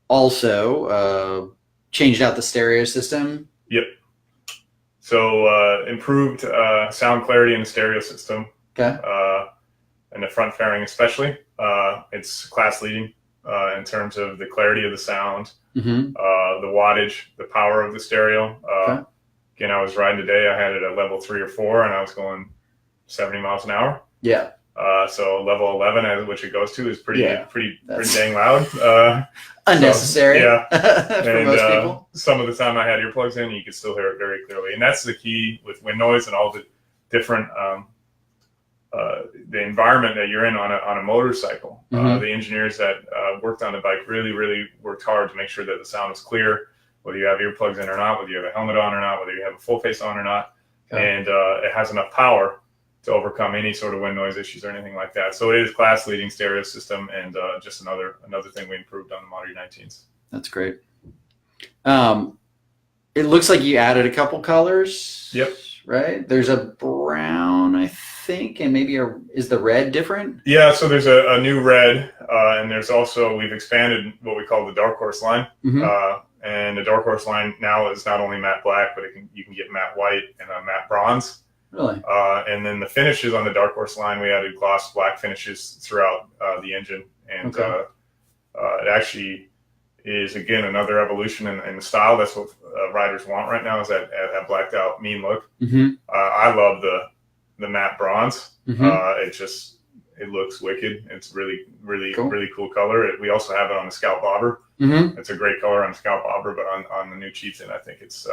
also changed out the stereo system. Yep. So improved sound clarity in the stereo system. Okay. And the front fairing especially. It's class leading in terms of the clarity of the sound, Mm-hmm. the wattage, the power of the stereo. Okay. Again, I was riding today. I had it at level 3 or 4, and I was going 70 miles an hour. Yeah. So level 11, which it goes to, is pretty That's- dang loud. Unnecessary. Yeah. For And most people. some of the time I had earplugs in, you could still hear it very clearly. And that's the key with wind noise and all the different the environment that you're in on a motorcycle. Mhm. The engineers that worked on the bike really worked hard to make sure that the sound was clear, whether you have earplugs in or not, whether you have a helmet on or not, whether you have a full face on or not. Okay. And it has enough power to overcome any sort of wind noise issues or anything like that. So it is class leading stereo system, and just another thing we improved on the Model 19s. That's great. It looks like you added a couple colors. Yep. Right? There's a brown, I think, and maybe is the red different? Yeah, so there's a new red, and there's also, we've expanded what we call the Dark Horse line. Mhm. And the Dark Horse line now is not only matte black, but you can get matte white and a matte bronze. Really? And then the finishes on the Dark Horse line, we added gloss black finishes throughout the engine. And Okay. it actually is, again, another evolution in the style. That's what riders want right now, is that blacked out mean look. Mm-hmm. I love the matte bronze. Mm-hmm. It looks wicked. It's really Cool. really cool color. We also have it on the Scout Bobber. Mm-hmm. It's a great color on Scout Bobber, but on the new Cheetah, I think it's.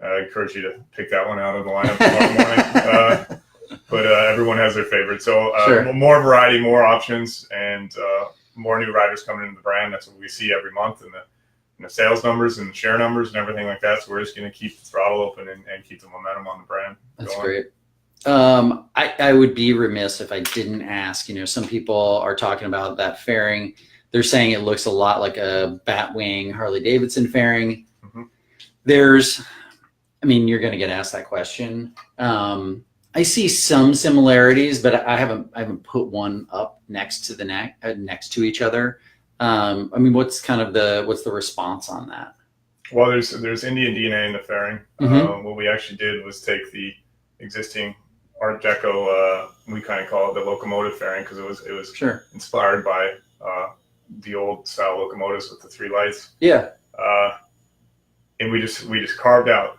I encourage you to pick that one out of the lineup tomorrow morning. But everyone has their favorite. So Sure. more variety, more options, and more new riders coming into the brand. That's what we see every month in the sales numbers and the share numbers and everything like that. So we're just going to keep the throttle open and keep the momentum on the brand. That's going. great. I would be remiss if I didn't ask, some people are talking about that fairing. They're saying it looks a lot like a Batwing Harley Davidson fairing. Mhm. You're going to get asked that question. I see some similarities, but I haven't put one up next to next to each other. What's the response on that? Well, there's Indian DNA in the fairing. Mhm. What we actually did was take the existing Art Deco, we kind of call it the locomotive fairing, because it was Sure. inspired by the old style locomotives with the 3 lights. Yeah. And we just carved out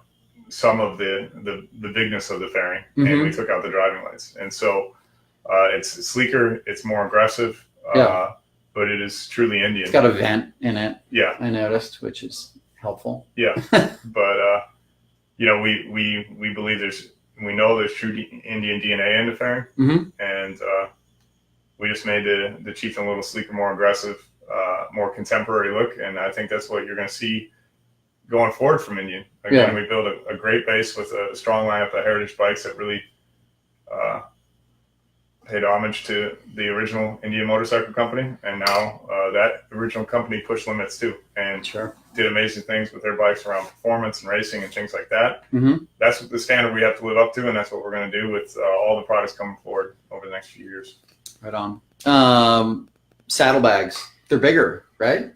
some of the bigness of the fairing, and Mhm. we took out the driving lights. And so it's sleeker, it's more aggressive, Yeah. but it is truly Indian. It's got a vent in it, Yeah. I noticed, which is helpful. Yeah, but we believe we know there's true Indian DNA in the fairing, Mhm. and we just made the Chieftain a little sleeker, more aggressive, more contemporary look, and I think that's what you're going to see going forward from Indian. Again, we built a great base with a strong lineup of heritage bikes that really paid homage to the original Indian motorcycle company, and now that original company pushed limits too, and Sure. did amazing things with their bikes around performance and racing and things like that. Mhm. That's the standard we have to live up to, and that's what we're going to do with all the products coming forward over the next few years. Right on. Saddlebags. They're bigger, right?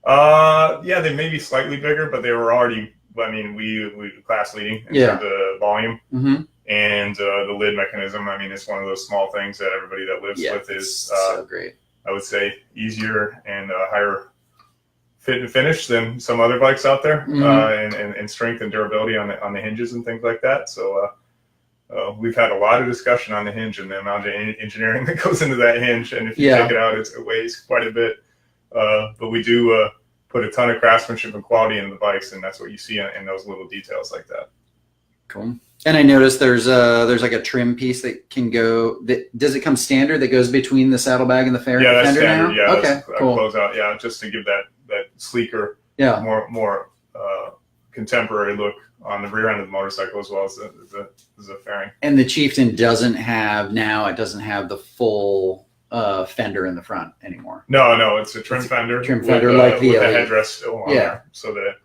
Yeah, they may be slightly bigger, but they were already, we class leading in Yeah. terms of volume. Mm-hmm. And the lid mechanism, it's one of those small things that everybody that lives with is, so great. I would say, easier and higher fit and finish than some other bikes out there, and strength and durability on the hinges and things like that. So we've had a lot of discussion on the hinge and the amount of engineering that goes into that hinge. And if you take it out, it weighs quite a bit. But we do put a ton of craftsmanship and quality into the bikes, and that's what you see in those little details like that. Cool. And I noticed there's like a trim piece that can go. Does it come standard that goes between the saddlebag and the fender? Yeah, that's fender standard. now? Yeah, Okay. that's Cool. close out. Yeah, just to give that sleeker, Yeah. more contemporary look on the rear end of the motorcycle as well as the fairing. And the Chieftain doesn't have the full fender in the front anymore. No, it's a trim fender. Trim fender like the with the LE. headdress still on there. So the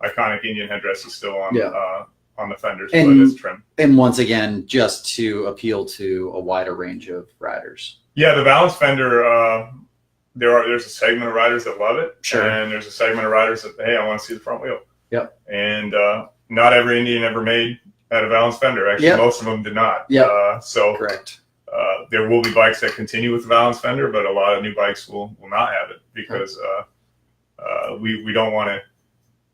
iconic Indian headdress is still on the fenders, but it's trim. And once again, just to appeal to a wider range of riders. Yeah, the balance fender. There's a segment of riders that love it, Sure. and there's a segment of riders that, hey, I want to see the front wheel. Yep. And not every Indian ever made had a balance fender. Actually, Yep. most of them did not. Yep. So Correct. there will be bikes that continue with the balance fender, but a lot of new bikes will not have it because we don't want to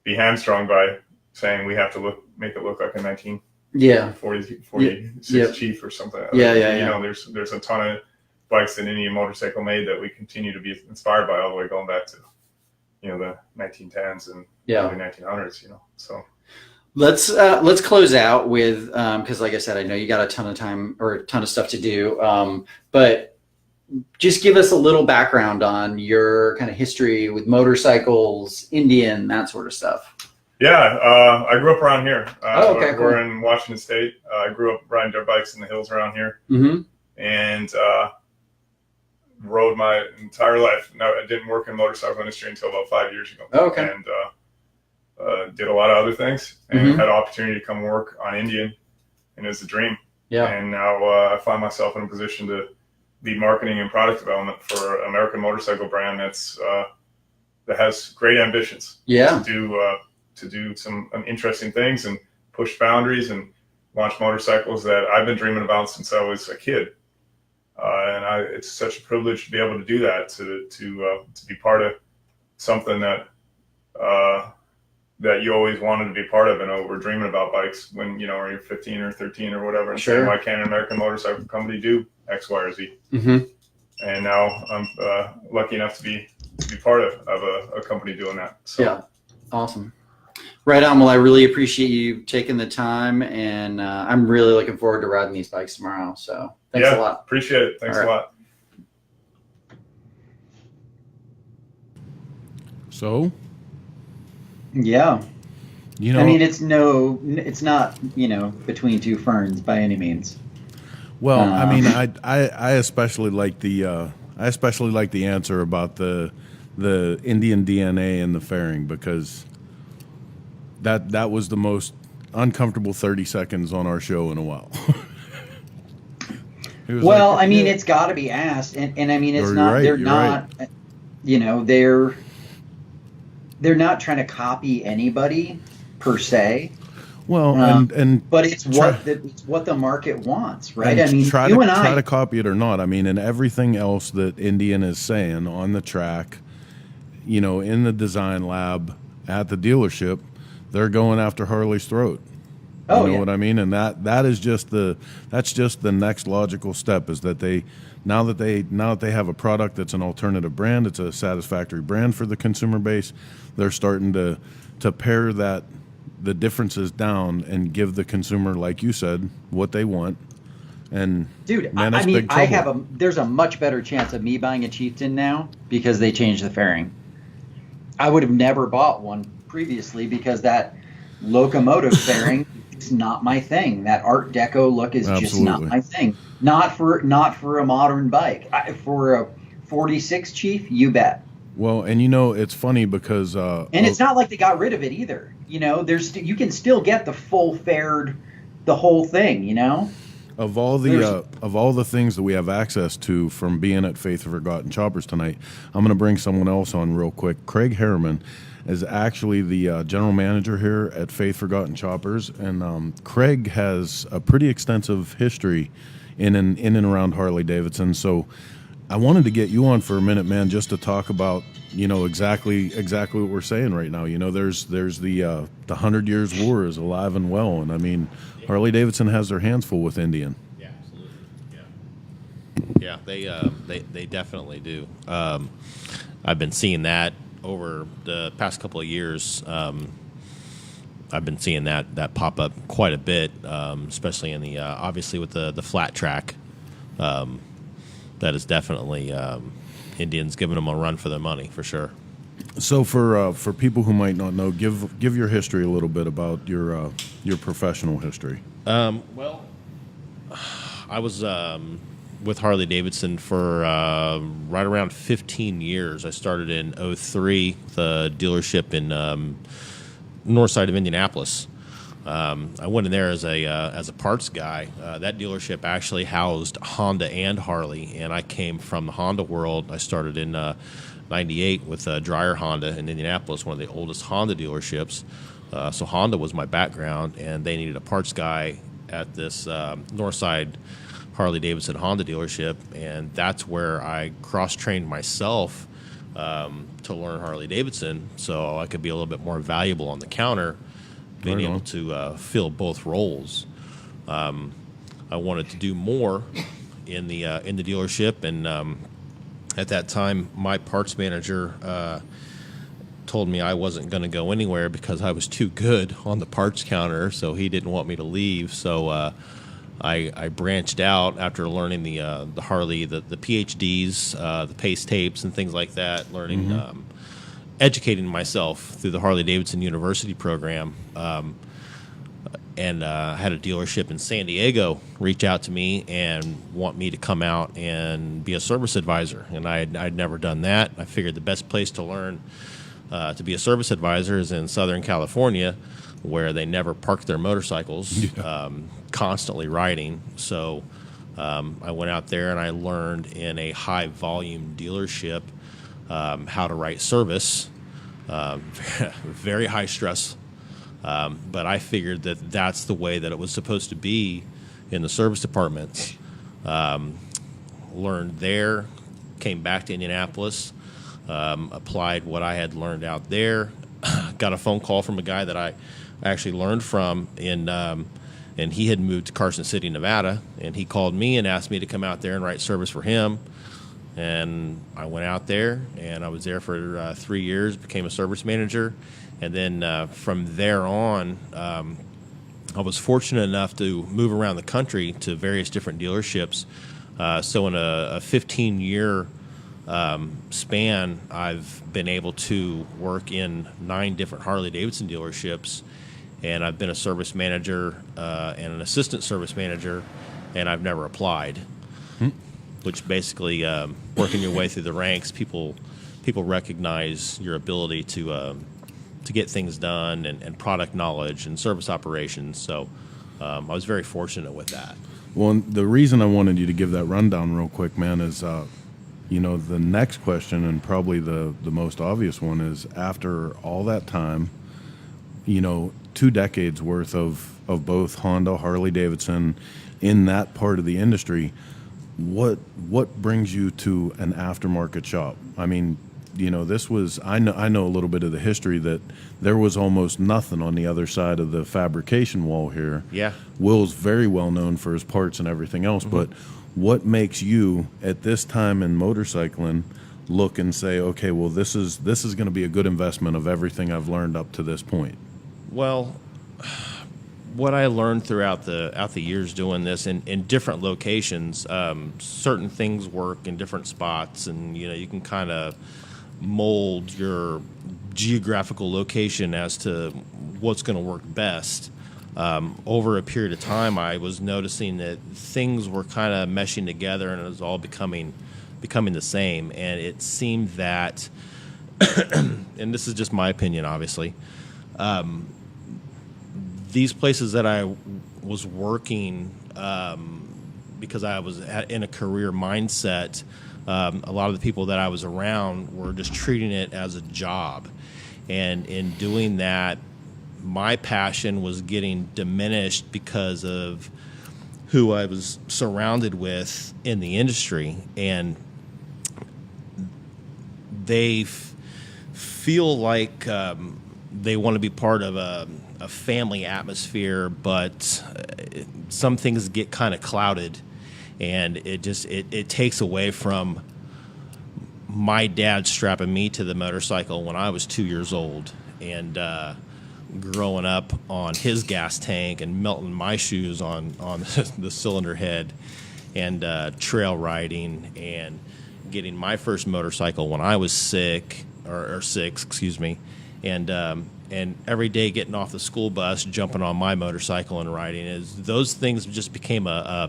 be hamstrung by saying we have to make it look like a 1946 Yep. Chief or something. Yeah. You know, there's a ton of bikes that Indian Motorcycle made that we continue to be inspired by all the way going back to, you know, the 1910s and early 1900s. You know, so. Let's close out with because, like I said, I know you got a ton of time or a ton of stuff to do, but just give us a little background on your kind of history with motorcycles, Indian, that sort of stuff. Yeah, I grew up around here. Okay, cool. We're in Washington State. I grew up riding dirt bikes in the hills around here, and rode my entire life. No, I didn't work in the motorcycle industry until about 5 years ago. Okay. And did a lot of other things, and had an opportunity to come work on Indian, and it was a dream. Yeah. And now I find myself in a position to lead marketing and product development for an American motorcycle brand that has great ambitions. Yeah. To do some interesting things and push boundaries and launch motorcycles that I've been dreaming about since I was a kid. It's such a privilege to be able to do that, to be part of something that you always wanted to be part of. And we're dreaming about bikes when, you know, you're 15 or 13 or whatever. And saying, why can't an American motorcycle company do X, Y, or Z? And now I'm lucky enough to be part of a company doing that. So. Yeah. Awesome. Right on. Well, I really appreciate you taking the time, and I'm really looking forward to riding these bikes tomorrow. So thanks a lot. Appreciate it. Thanks a lot. So, Yeah. you know, I mean, it's not, you know, between two ferns by any means. well, I mean, I especially like the answer about the Indian DNA and the fairing, because that was the most uncomfortable 30 seconds on our show in a while. Well, I mean, it's got to be asked, and I mean, it's not. They're not. You know, they're not trying to copy anybody per se. Well, but it's what the market wants, right? I mean, try to copy it or not. I mean, and everything else that Indian is saying on the track, you know, in the design lab at the dealership, they're going after Harley's throat. You know what I mean? And that's just the next logical step, is that now that they have a product that's an alternative brand, it's a satisfactory brand for the consumer base, they're starting to pare the differences down and give the consumer, like you said, what they want. And dude, man, I mean, big trouble. there's a much better chance of me buying a Chieftain now because they changed the fairing. I would have never bought one previously because that locomotive fairing is not my thing. That Art Deco look is just not my thing. Not for a modern bike. For a 46 Chief, you bet. Well, and you know, it's funny because and it's not like they got rid of it either. You know, you can still get the full faired, the whole thing. You know, of all the things that we have access to from being at Faith of Forgotten Choppers tonight, I'm going to bring someone else on real quick. Craig Harriman is actually the general manager here at Faith Forgotten Choppers, and Craig has a pretty extensive history in and around Harley Davidson. So I wanted to get you on for a minute, man, just to talk about, you know, exactly what we're saying right now. You know, there's the 100 Years War is alive and well, and I mean, Harley Davidson has their hands full with Indian. Yeah, absolutely. Yeah, they definitely do. I've been seeing that over the past couple of years, I've been seeing that pop up quite a bit, especially in the obviously with the flat track. That is definitely Indians giving them a run for their money for sure. So for people who might not know, give your history a little bit about your professional history. Well, I was with Harley Davidson for right around 15 years. I started in '03 with a dealership in north side of Indianapolis. I went in there as a parts guy. That dealership actually housed Honda and Harley, and I came from the Honda world. I started in '98 with Dreyer Honda in Indianapolis, one of the oldest Honda dealerships. So Honda was my background, and they needed a parts guy at this north side Harley Davidson Honda dealership, and that's where I cross-trained myself to learn Harley Davidson, so I could be a little bit more valuable on the counter, being able to fill both roles. I wanted to do more in the dealership, and at that time, my parts manager told me I wasn't going to go anywhere because I was too good on the parts counter, so he didn't want me to leave. So I branched out after learning the Harley, the PhDs, the pace tapes, and things like that, learning, educating myself through the Harley Davidson University program. And had a dealership in San Diego reach out to me and want me to come out and be a service advisor. And I'd never done that. I figured the best place to learn to be a service advisor is in Southern California, where they never park their motorcycles, constantly riding. So I went out there and I learned in a high volume dealership how to write service, very high stress. But I figured that that's the way that it was supposed to be in the service departments. Learned there, came back to Indianapolis, applied what I had learned out there, got a phone call from a guy that I actually learned from, and he had moved to Carson City, Nevada, and he called me and asked me to come out there and write service for him. And I went out there, and I was there for 3 years, became a service manager. And then from there on, I was fortunate enough to move around the country to various different dealerships. So in a 15-year span, I've been able to work in 9 different Harley-Davidson dealerships. And I've been a service manager and an assistant service manager, and I've never applied. Which basically, working your way through the ranks, people recognize your ability to get things done and product knowledge and service operations. So I was very fortunate with that. Well, the reason I wanted you to give that rundown real quick, man, is the next question, and probably the most obvious one, is after all that time, 2 decades worth of both Honda, Harley Davidson in that part of the industry, what brings you to an aftermarket shop? I mean, this was, I know a little bit of the history, that there was almost nothing on the other side of the fabrication wall here. Yeah. Will's very well known for his parts and everything else, but what makes you at this time in motorcycling look and say, okay, well, this is going to be a good investment of everything I've learned up to this point? Well, what I learned throughout the years doing this in different locations, certain things work in different spots, and you can kind of mold your geographical location as to what's going to work best. Over a period of time, I was noticing that things were kind of meshing together, and it was all becoming the same. And it seemed that, and this is just my opinion, obviously, these places that I was working, because I was in a career mindset, a lot of the people that I was around were just treating it as a job. And in doing that, my passion was getting diminished because of who I was surrounded with in the industry. And they feel like they want to be part of a family atmosphere, but some things get kind of clouded, and it takes away from my dad strapping me to the motorcycle when I was 2 years old, and growing up on his gas tank and melting my shoes on the cylinder head, and trail riding, and getting my first motorcycle when I was six, excuse me, and every day getting off the school bus, jumping on my motorcycle and riding, those things just became a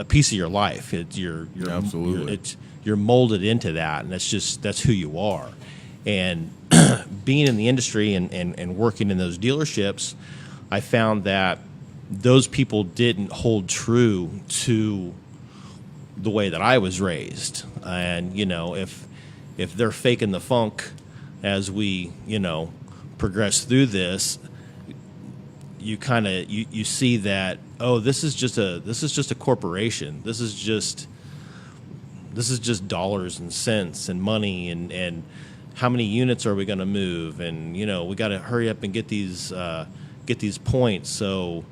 piece of your life. You're Absolutely. You're molded into that, and that's who you are. And being in the industry and working in those dealerships, I found that those people didn't hold true to the way that I was raised. And, if they're faking the funk as we, progress through this, you kind of you see that, oh, this is just a corporation. This is just dollars and cents and money, and how many units are we going to move, and we got to hurry up and get these points, so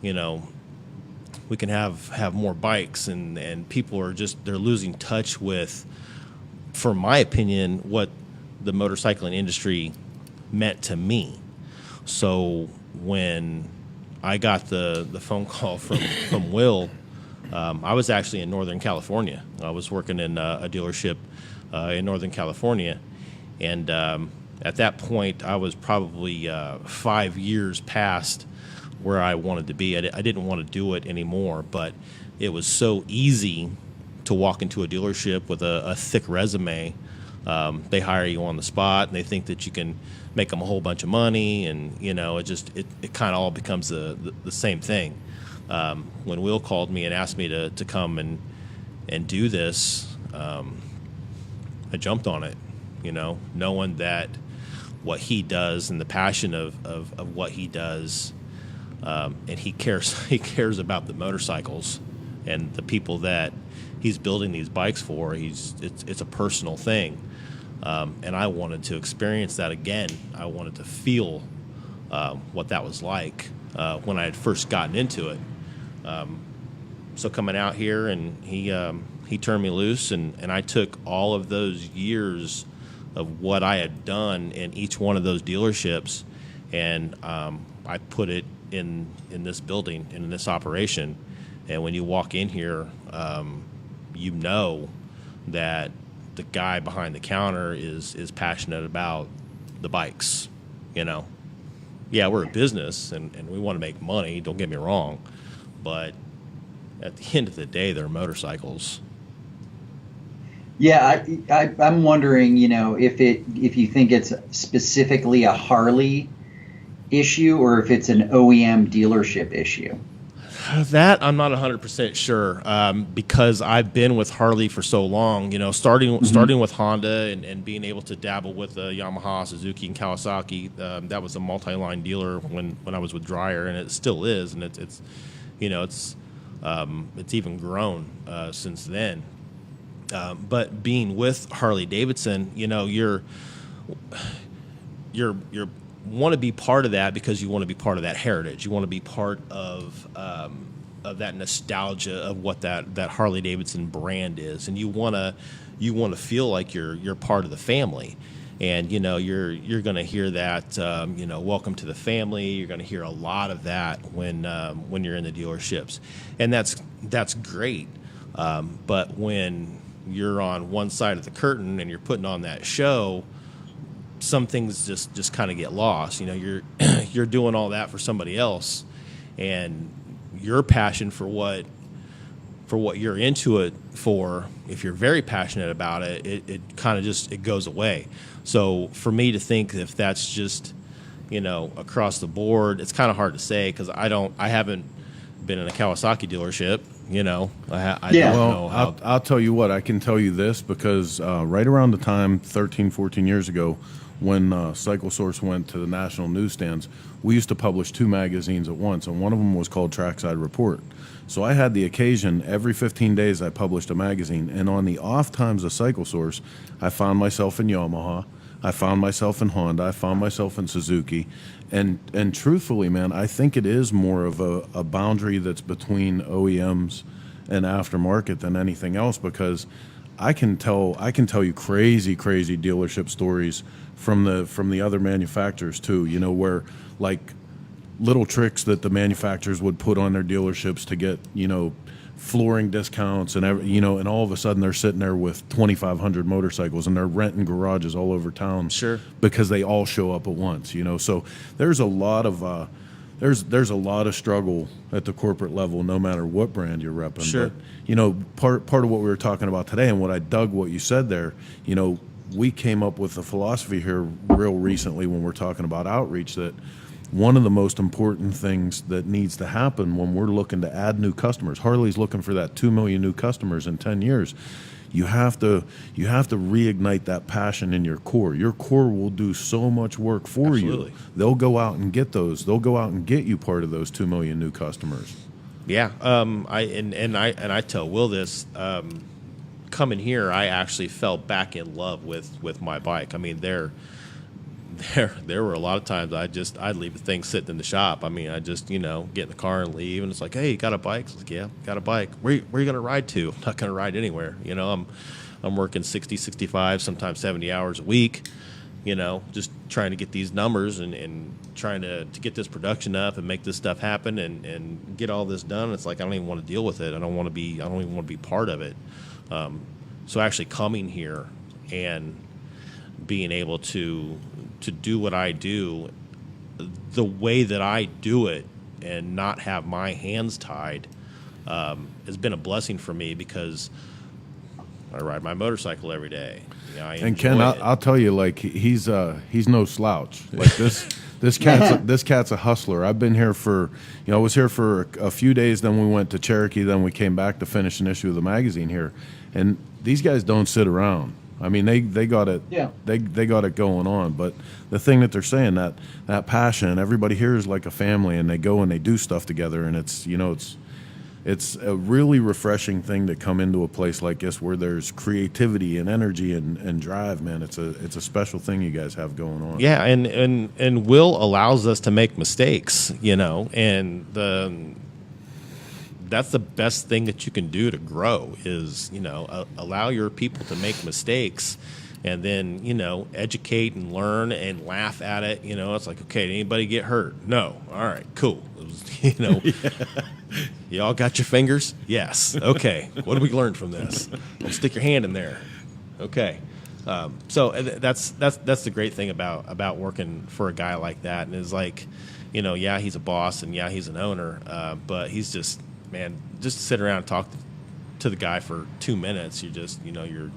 we can have more bikes, and people are they're losing touch with, for my opinion, what the motorcycling industry meant to me. So when I got the phone call from Will, I was actually in Northern California. I was working in a dealership in Northern California, and at that point, I was probably 5 years past where I wanted to be. I didn't want to do it anymore, but it was so easy to walk into a dealership with a thick resume. They hire you on the spot, and they think that you can make them a whole bunch of money, and it kind of all becomes the same thing. When Will called me and asked me to come and do this, I jumped on it, knowing that what he does and the passion of what he does, and he cares about the motorcycles and the people that he's building these bikes for. It's a personal thing, and I wanted to experience that again. I wanted to feel what that was like when I had first gotten into it. So coming out here, and he turned me loose, and I took all of those years of what I had done in each one of those dealerships, and I put it in this building, in this operation. And when you walk in here, you know that the guy behind the counter is passionate about the bikes. Yeah, we're a business, and we want to make money, don't get me wrong, but at the end of the day, they're motorcycles. Yeah, I'm wondering, if you think it's specifically a Harley issue or if it's an OEM dealership issue. That I'm not 100% sure, because I've been with Harley for so long. Starting with Honda and being able to dabble with Yamaha, Suzuki, and Kawasaki. That was a multi-line dealer when I was with Dreyer, and it still is, and it's even grown since then. But being with Harley Davidson, you're want to be part of that because you want to be part of that heritage. You want to be part of that nostalgia of what that Harley Davidson brand is, and you want to feel like you're part of the family. And you're going to hear that welcome to the family. You're going to hear a lot of that when you're in the dealerships, and that's great. But when you're on one side of the curtain and you're putting on that show, some things just kind of get lost. You're doing all that for somebody else, and your passion for what you're into it for, if you're very passionate about it, it kind of it goes away. So for me to think if that's just across the board, it's kind of hard to say, because I haven't been in a Kawasaki dealership. I don't know how. I'll tell you what, I can tell you this, because right around the time 13, 14 years ago, when Cycle Source went to the national newsstands, we used to publish 2 magazines at once, and one of them was called Trackside Report. So I had the occasion, every 15 days I published a magazine, and on the off times of Cycle Source, I found myself in Yamaha, I found myself in Honda, I found myself in Suzuki, and truthfully, man, I think it is more of a boundary that's between OEMs and aftermarket than anything else, because I can tell you crazy dealership stories from the other manufacturers too. You know, where like little tricks that the manufacturers would put on their dealerships to get, you know, flooring discounts and you know, and all of a sudden they're sitting there with 2,500 motorcycles and they're renting garages all over town. Sure. Because they all show up at once, you know. So there's a lot of there's a lot of struggle at the corporate level, no matter what brand you're repping. Sure. But, you know, part of what we were talking about today, and what I dug what you said there, you know, we came up with a philosophy here real recently when we're talking about outreach, that one of the most important things that needs to happen when we're looking to add new customers, Harley's looking for that 2 million new customers in 10 years. You have to reignite that passion in your core. Your core will do so much work for Absolutely. you. They'll go out and get those. They'll go out and get you part of those 2 million new customers. Yeah. I tell Will this. Coming here, I actually fell back in love with my bike. I mean, there were a lot of times I'd leave the thing sitting in the shop. I mean, I just, you know, get in the car and leave, and it's like, hey, you got a bike? It's like, yeah, got a bike. Where you gonna ride to? I'm not gonna ride anywhere. You know, I'm working 60, 65, sometimes 70 hours a week. You know, just trying to get these numbers and trying to get this production up and make this stuff happen and get all this done. It's like I don't even want to deal with it. I don't even want to be part of it. So actually coming here and being able to do what I do the way that I do it and not have my hands tied has been a blessing for me, because I ride my motorcycle every day. You know, And Ken, I'll tell you, like, he's no slouch. Like this cat's a hustler. I've been here for, you know, I was here for a few days, then we went to Cherokee, then we came back to finish an issue of the magazine here, and these guys don't sit around. I mean, they got it. Yeah. They got it going on. But the thing that they're saying, that passion, everybody here is like a family, and they go and they do stuff together, and it's, you know, it's a really refreshing thing to come into a place like this where there's creativity and energy and drive, man. It's a special thing you guys have going on. Yeah, and Will allows us to make mistakes, you know, and that's the best thing that you can do to grow is, you know, allow your people to make mistakes, and then, you know, educate and learn and laugh at it. You know, it's like, okay, did anybody get hurt? No. All right, cool. It was, you know, you all got your fingers? Yes. Okay. What did we learn from this? Don't stick your hand in there. Okay. So that's the great thing about working for a guy like that, and is like, you know, yeah, he's a boss and yeah, he's an owner, but he's just, man, just to sit around and talk to the guy for 2 minutes, you just, you know, you're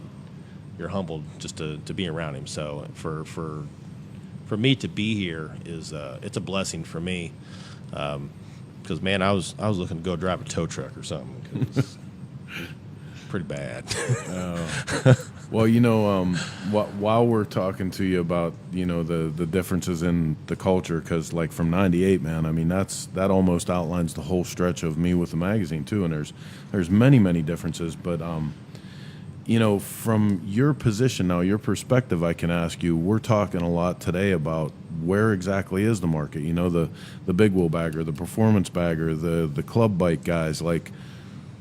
humbled just to be around him. So for me to be here is it's a blessing for me, because man, I was looking to go drive a tow truck or something. 'Cause it's pretty bad. Well, you know, while we're talking to you about, you know, the differences in the culture, because like from '98, man, I mean that almost outlines the whole stretch of me with the magazine too. And there's many differences, but you know, from your position now, your perspective, I can ask you. We're talking a lot today about where exactly is the market. You know, the big wheel bagger, the performance bagger, the club bike guys, like,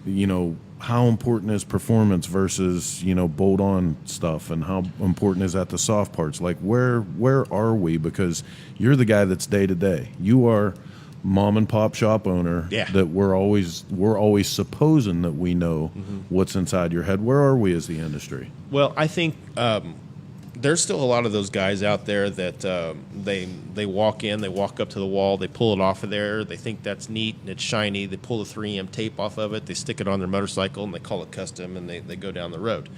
you know, how important is performance versus, you know, bolt-on stuff, and how important is that to soft parts? Like, where are we? Because you're the guy that's day to day. You are mom and pop shop owner. Yeah. That we're always supposing that we know what's inside your head. Where are we as the industry? Well, I think there's still a lot of those guys out there that they walk in, they walk up to the wall, they pull it off of there, they think that's neat and it's shiny, they pull the 3M tape off of it, they stick it on their motorcycle and they call it custom, and they go down the road.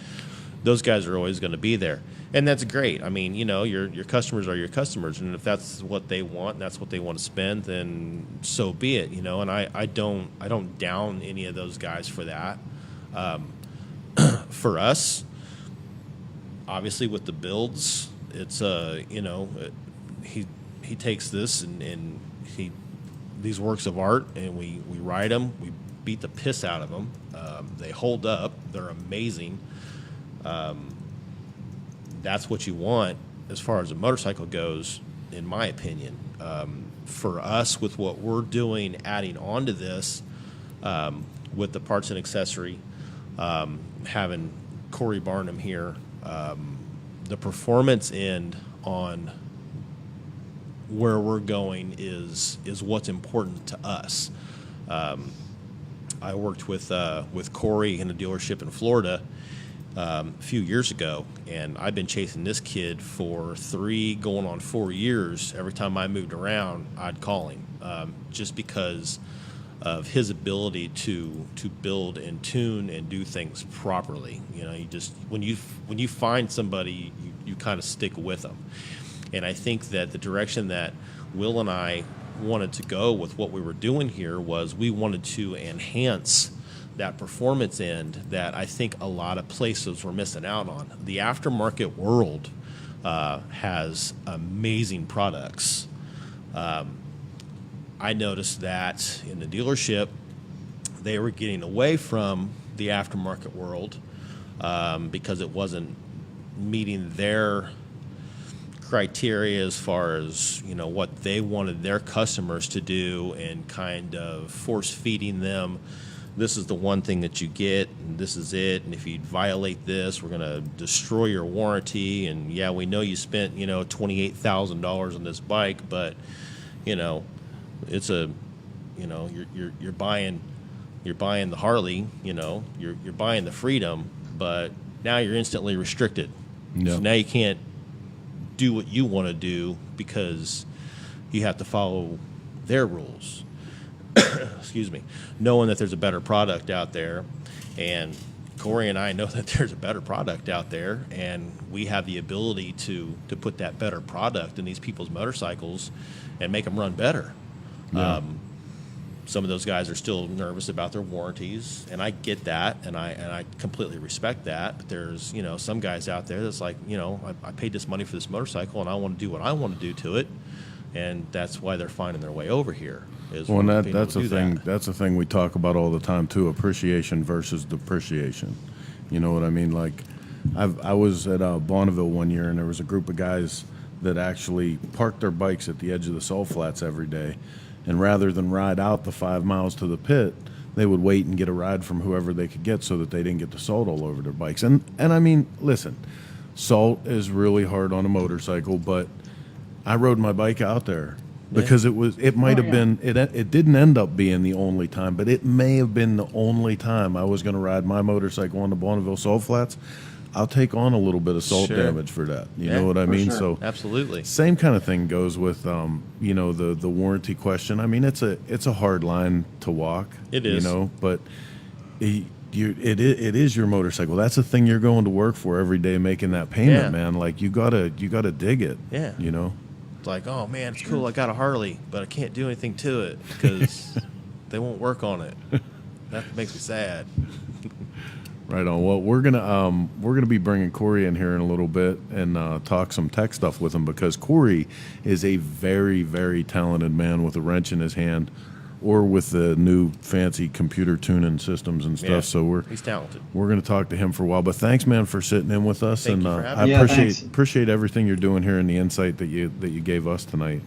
Those guys are always going to be there, and that's great. I mean, you know, your customers are your customers, and if that's what they want and that's what they want to spend, then so be it, you know. And I don't down any of those guys for that. For us, obviously with the builds, it's you know, he takes this and these works of art, and we ride them, we beat the piss out of them. They hold up, they're amazing. That's what you want as far as a motorcycle goes, in my opinion. For us, with what we're doing, adding on to this, with the parts and accessory, having Corey Barnum here. The performance end on where we're going is what's important to us. I worked with Corey in a dealership in Florida a few years ago, and I've been chasing this kid for 3 going on 4 years. Every time I moved around, I'd call him, just because of his ability to build and tune and do things properly. You know, you just when you find somebody, you kind of stick with them. And I think that the direction that Will and I wanted to go with what we were doing here was we wanted to enhance that performance end that I think a lot of places were missing out on. The aftermarket world has amazing products. I noticed that in the dealership, they were getting away from the aftermarket world because it wasn't meeting their criteria as far as, you know, what they wanted their customers to do, and kind of force feeding them, this is the one thing that you get, and this is it, and if you violate this, we're going to destroy your warranty. And yeah, we know you spent, you know, $28,000 on this bike, but, you know, it's a, you know, you're buying the Harley, you know, you're buying the freedom, but now you're instantly restricted. Yeah. So now you can't do what you want to do because you have to follow their rules. Excuse me. Knowing that there's a better product out there, and Corey and I know that there's a better product out there, and we have the ability to put that better product in these people's motorcycles and make them run better. Yeah. Some of those guys are still nervous about their warranties, and I get that, and I completely respect that. But there's, you know, some guys out there that's like, you know, I paid this money for this motorcycle, and I want to do what I want to do to it, and that's why they're finding their way over here. Well, and that's the thing. That's the thing we talk about all the time too: appreciation versus depreciation. You know what I mean? Like, I was at Bonneville one year, and there was a group of guys that actually parked their bikes at the edge of the salt flats every day. And rather than ride out the 5 miles to the pit, they would wait and get a ride from whoever they could get so that they didn't get the salt all over their bikes. And I mean, listen, salt is really hard on a motorcycle, but I rode my bike out there because it might have been, it didn't end up being the only time, but it may have been the only time I was going to ride my motorcycle on the Bonneville salt flats. I'll take on a little bit of salt damage for that. You know what I mean? Sure. So Absolutely. same kind of thing goes with, you know, the warranty question. I mean, it's a hard line to walk. It is. You know, but it is your motorcycle. That's the thing you're going to work for every day, making that payment, man. Like you gotta dig it. Yeah. You know. It's like, oh man, it's cool. I got a Harley, but I can't do anything to it because they won't work on it. That makes me sad. Right on. Well, we're gonna be bringing Corey in here in a little bit and talk some tech stuff with him, because Corey is a very, very talented man with a wrench in his hand, or with the new fancy computer tuning systems and stuff. Yeah, So he's talented. We're gonna talk to him for a while. But thanks, man, for sitting in with us. Thank and you for I having me. appreciate everything you're doing here and the insight that you gave us tonight.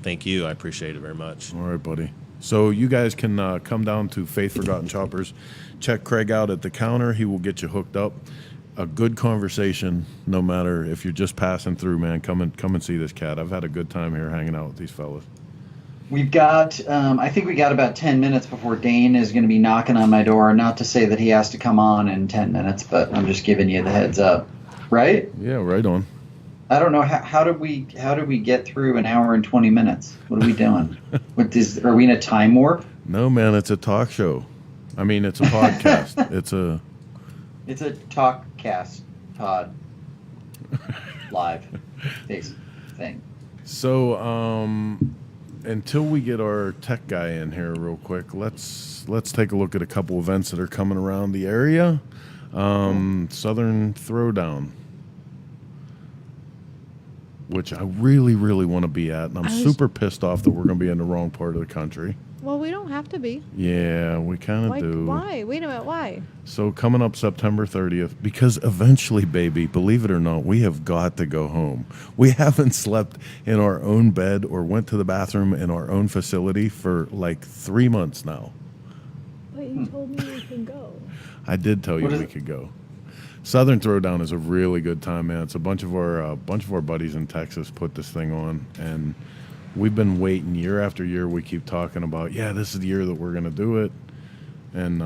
Thank you. I appreciate it very much. All right, buddy. So you guys can come down to Faith Forgotten Choppers. Check Craig out at the counter. He will get you hooked up. A good conversation, no matter if you're just passing through, man. Come and see this cat. I've had a good time here hanging out with these fellas. We've got, I think we got about 10 minutes before Dane is going to be knocking on my door. Not to say that he has to come on in 10 minutes, but I'm just giving you the heads up. Right? Yeah, right on. I don't know how did we get through an hour and 20 minutes? What are we doing? Are we in a time warp? No, man, it's a talk show. I mean, it's a podcast. It's a talkcast pod live thing. So, until we get our tech guy in here real quick, let's take a look at a couple events that are coming around the area. Southern Throwdown, which I really, really want to be at, and I'm super pissed off that we're going to be in the wrong part of the country. Well, we don't have to be. Yeah, we kind of do. Why? Wait a minute, why? So coming up September 30th, because eventually, baby, believe it or not, we have got to go home. We haven't slept in our own bed or went to the bathroom in our own facility for like 3 months now. But you told me we could go. I did tell you What is we it? could go. Southern Throwdown is a really good time, man. It's a bunch of our buddies in Texas put this thing on, and we've been waiting year after year. We keep talking about, yeah, this is the year that we're going to do it, and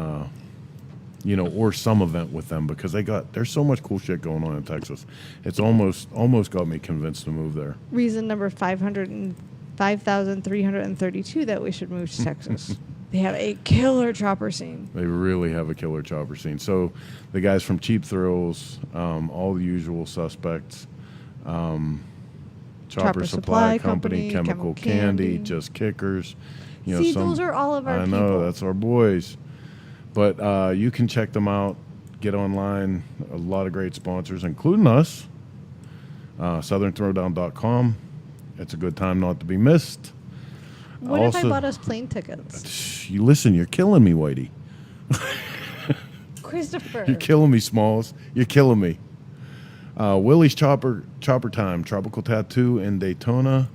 or some event with them, because there's so much cool shit going on in Texas. It's almost got me convinced to move there. Reason number 5,332 that we should move to Texas. They have a killer chopper scene. They really have a killer chopper scene. So the guys from Cheap Thrills, all the usual suspects, Chopper Supply Company, Chemical Candy, Just Kickers. See, those are all of our I people. know, that's our boys. But you can check them out, get online. A lot of great sponsors, including us. SouthernThrowdown.com. It's a good time not to be missed. What if I Also- bought us plane tickets? You listen, you're killing me, Whitey. Christopher. You're killing me, Smalls. You're killing me. Willie's Chopper Time, Tropical Tattoo in Daytona.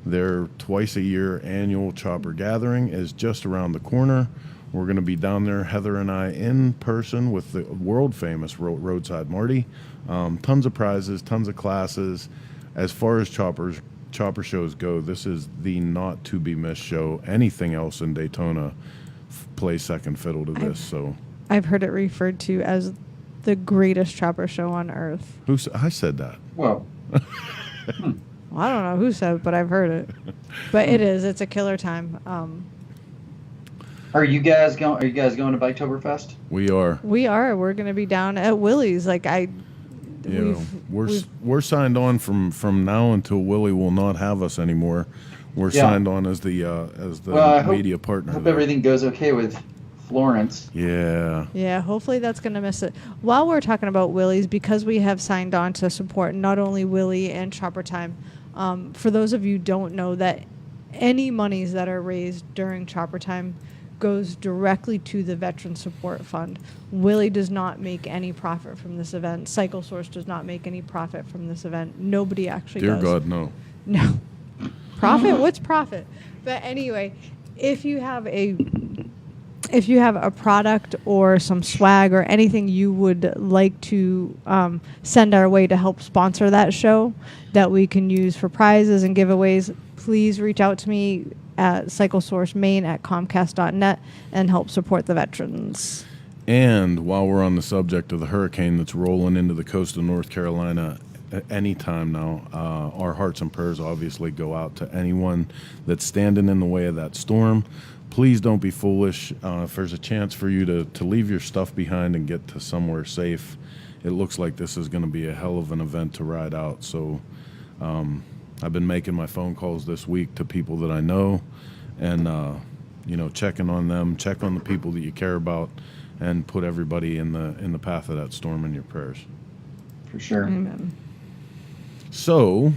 Their twice-a-year annual chopper gathering is just around the corner. We're going to be down there, Heather and I, in person with the world-famous Roadside Marty. Tons of prizes, tons of classes. As far as chopper shows go, this is the not-to-be-missed show. Anything else in Daytona plays second fiddle to this. So I've heard it referred to as the greatest chopper show on earth. I said that. Well, Well, I don't know who said it, but I've heard it. But it is. It's a killer time. are you guys going to Biketoberfest? We are. We are. We're going to be down at Willie's. We're signed on from now until Willie will not have us anymore. We're Yeah. signed on as the Well, I media partner. Hope there. everything goes okay with Florence. Yeah. Yeah, hopefully that's going to miss it. While we're talking about Willie's, because we have signed on to support not only Willie and Chopper Time, for those of you who don't know, that any monies that are raised during Chopper Time goes directly to the Veteran Support Fund. Willie does not make any profit from this event. Cycle Source does not make any profit from this event. Nobody actually Dear does. God, no. No. Profit? What's profit? But anyway, if you have a product or some swag or anything you would like to send our way to help sponsor that show that we can use for prizes and giveaways, please reach out to me at cyclesourcemain@comcast.net and help support the veterans. And while we're on the subject of the hurricane that's rolling into the coast of North Carolina anytime now, our hearts and prayers obviously go out to anyone that's standing in the way of that storm. Please don't be foolish. If there's a chance for you to leave your stuff behind and get to somewhere safe, it looks like this is going to be a hell of an event to ride out. So I've been making my phone calls this week to people that I know and, checking on them, check on the people that you care about, and put everybody in the path of that storm in your prayers. For sure. Amen. So,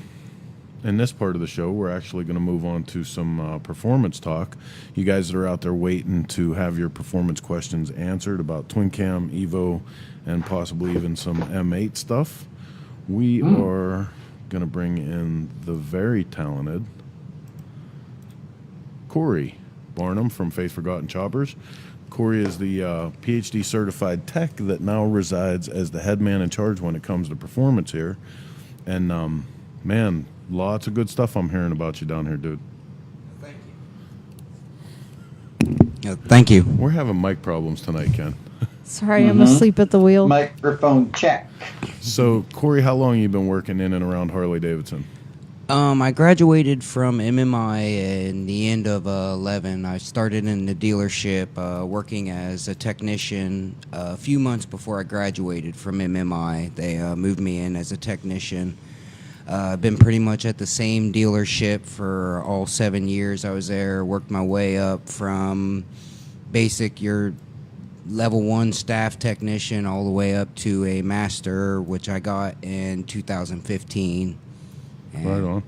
in this part of the show, we're actually going to move on to some performance talk. You guys that are out there waiting to have your performance questions answered about Twin Cam, Evo, and possibly even some M8 stuff, we are going to bring in the very talented Corey Barnum from Faith Forgotten Choppers. Corey is the PhD certified tech that now resides as the head man in charge when it comes to performance here. And, man, lots of good stuff I'm hearing about you down here, dude. Thank you. We're having mic problems tonight, Ken. Sorry, I'm asleep at the wheel. Microphone check. So, Corey, how long have you been working in and around Harley-Davidson? I graduated from MMI in the end of 11. I started in the dealership working as a technician a few months before I graduated from MMI. They moved me in as a technician. I've been pretty much at the same dealership for all 7 years I was there. Worked my way up from basic, your level 1 staff technician, all the way up to a master, which I got in 2015. Right on.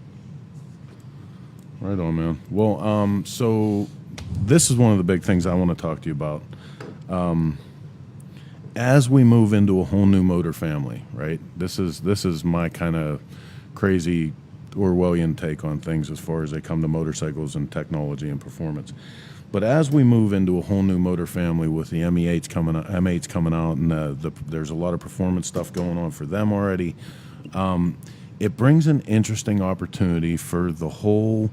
Right on, man. Well, so this is one of the big things I want to talk to you about. As we move into a whole new motor family, right? This is my kind of crazy Orwellian take on things as far as they come to motorcycles and technology and performance. But as we move into a whole new motor family with the M8s coming out, and there's a lot of performance stuff going on for them already, it brings an interesting opportunity for the whole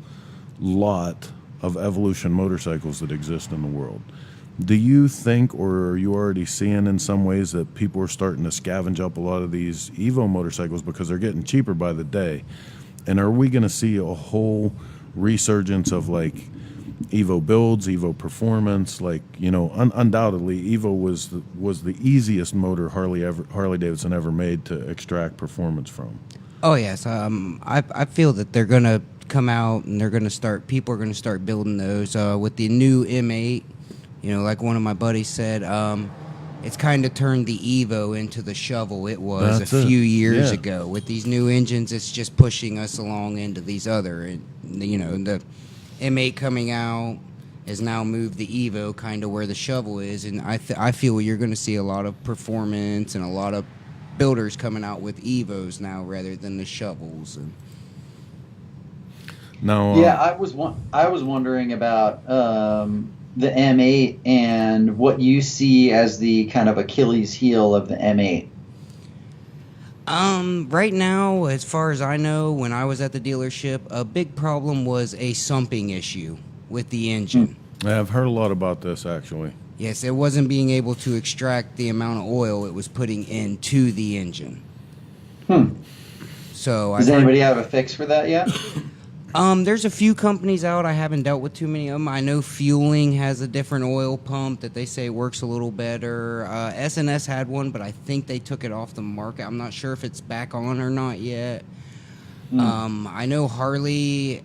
lot of Evolution motorcycles that exist in the world. Do you think, or are you already seeing in some ways, that people are starting to scavenge up a lot of these Evo motorcycles because they're getting cheaper by the day? And are we going to see a whole resurgence of like Evo builds, Evo performance? Like, you know, undoubtedly Evo was the easiest motor Harley Davidson ever made to extract performance from. Oh yes, I feel that they're gonna come out and people are gonna start building those with the new M8. You know, like one of my buddies said, it's kind of turned the Evo into the shovel it was That's a few years yeah. ago. With these new engines, it's just pushing us along into these other, you know, the M8 coming out has now moved the Evo kind of where the shovel is, and I feel you're going to see a lot of performance and a lot of builders coming out with Evos now rather than the shovels. And Now, Yeah, I was wondering about the M8 and what you see as the kind of Achilles heel of the M8. Right now, as far as I know, when I was at the dealership, a big problem was a sumping issue with the engine. I've heard a lot about this actually. Yes, it wasn't being able to extract the amount of oil it was putting into the engine. So Does anybody have a fix for that yet? there's a few companies out. I haven't dealt with too many of them. I know Fueling has a different oil pump that they say works a little better. S&S had one, but I think they took it off the market. I'm not sure if it's back on or not yet. I know Harley,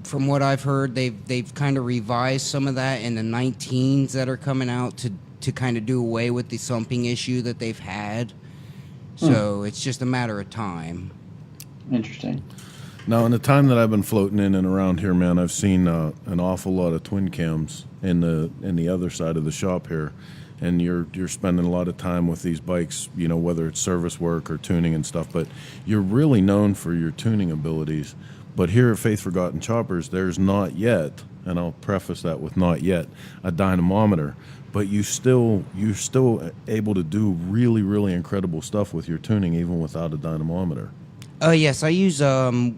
from what I've heard, they've kind of revised some of that in the 19s that are coming out to kind of do away with the sumping issue that they've had. So it's just a matter of time. Interesting. Now, in the time that I've been floating in and around here, man, I've seen an awful lot of twin cams in the other side of the shop here, and you're spending a lot of time with these bikes, you know, whether it's service work or tuning and stuff. But you're really known for your tuning abilities. But here at Faith Forgotten Choppers, there's not yet, and I'll preface that with not yet, a dynamometer. But you're still able to do really, really incredible stuff with your tuning, even without a dynamometer. Yes, I use the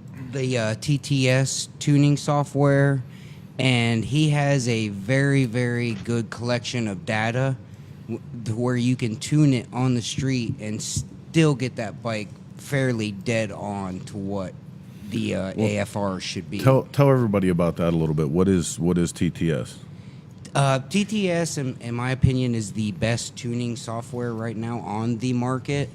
TTS tuning software, and he has a very, very good collection of data where you can tune it on the street and still get that bike fairly dead on to what the AFR should be. Tell everybody about that a little bit. What is TTS? TTS, in my opinion, is the best tuning software right now on the market.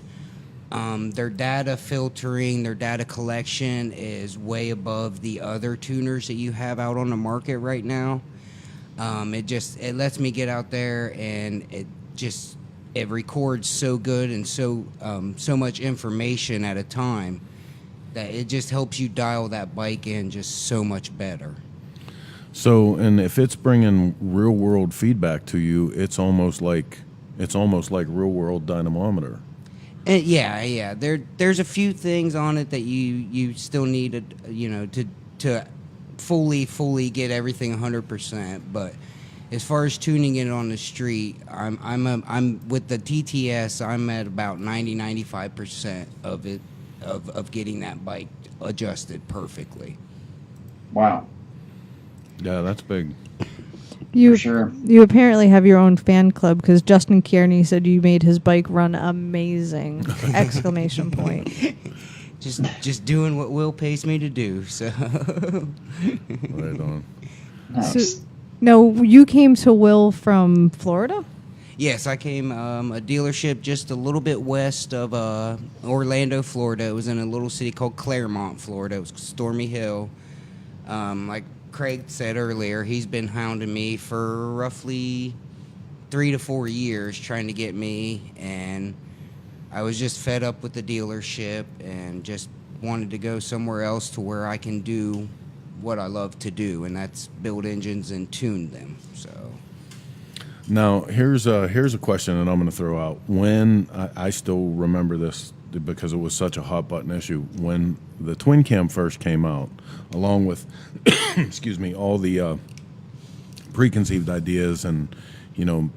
Their data filtering, their data collection is way above the other tuners that you have out on the market right now. It lets me get out there and it records so good and so much information at a time that it just helps you dial that bike in just so much better. So, and if it's bringing real world feedback to you, it's almost like real world dynamometer. And yeah. There's a few things on it that you still need to fully get everything 100%. But as far as tuning it on the street, I'm with the TTS. I'm at about 95% of it of getting that bike adjusted perfectly. Wow. Yeah, that's big. You, For sure. You apparently have your own fan club because Justin Kearney said you made his bike run amazing! Exclamation point. Just doing what Will pays me to do. So. Right on. Nice. So, no, you came to Will from Florida? Yes, I came a dealership just a little bit west of Orlando, Florida. It was in a little city called Claremont, Florida. It was Stormy Hill. Like Craig said earlier, he's been hounding me for roughly 3 to 4 years trying to get me, and I was just fed up with the dealership and just wanted to go somewhere else to where I can do what I love to do, and that's build engines and tune them. So Now, here's a question that I'm going to throw out. When I still remember this because it was such a hot button issue when the twin cam first came out, along with excuse me, all the preconceived ideas and, you know,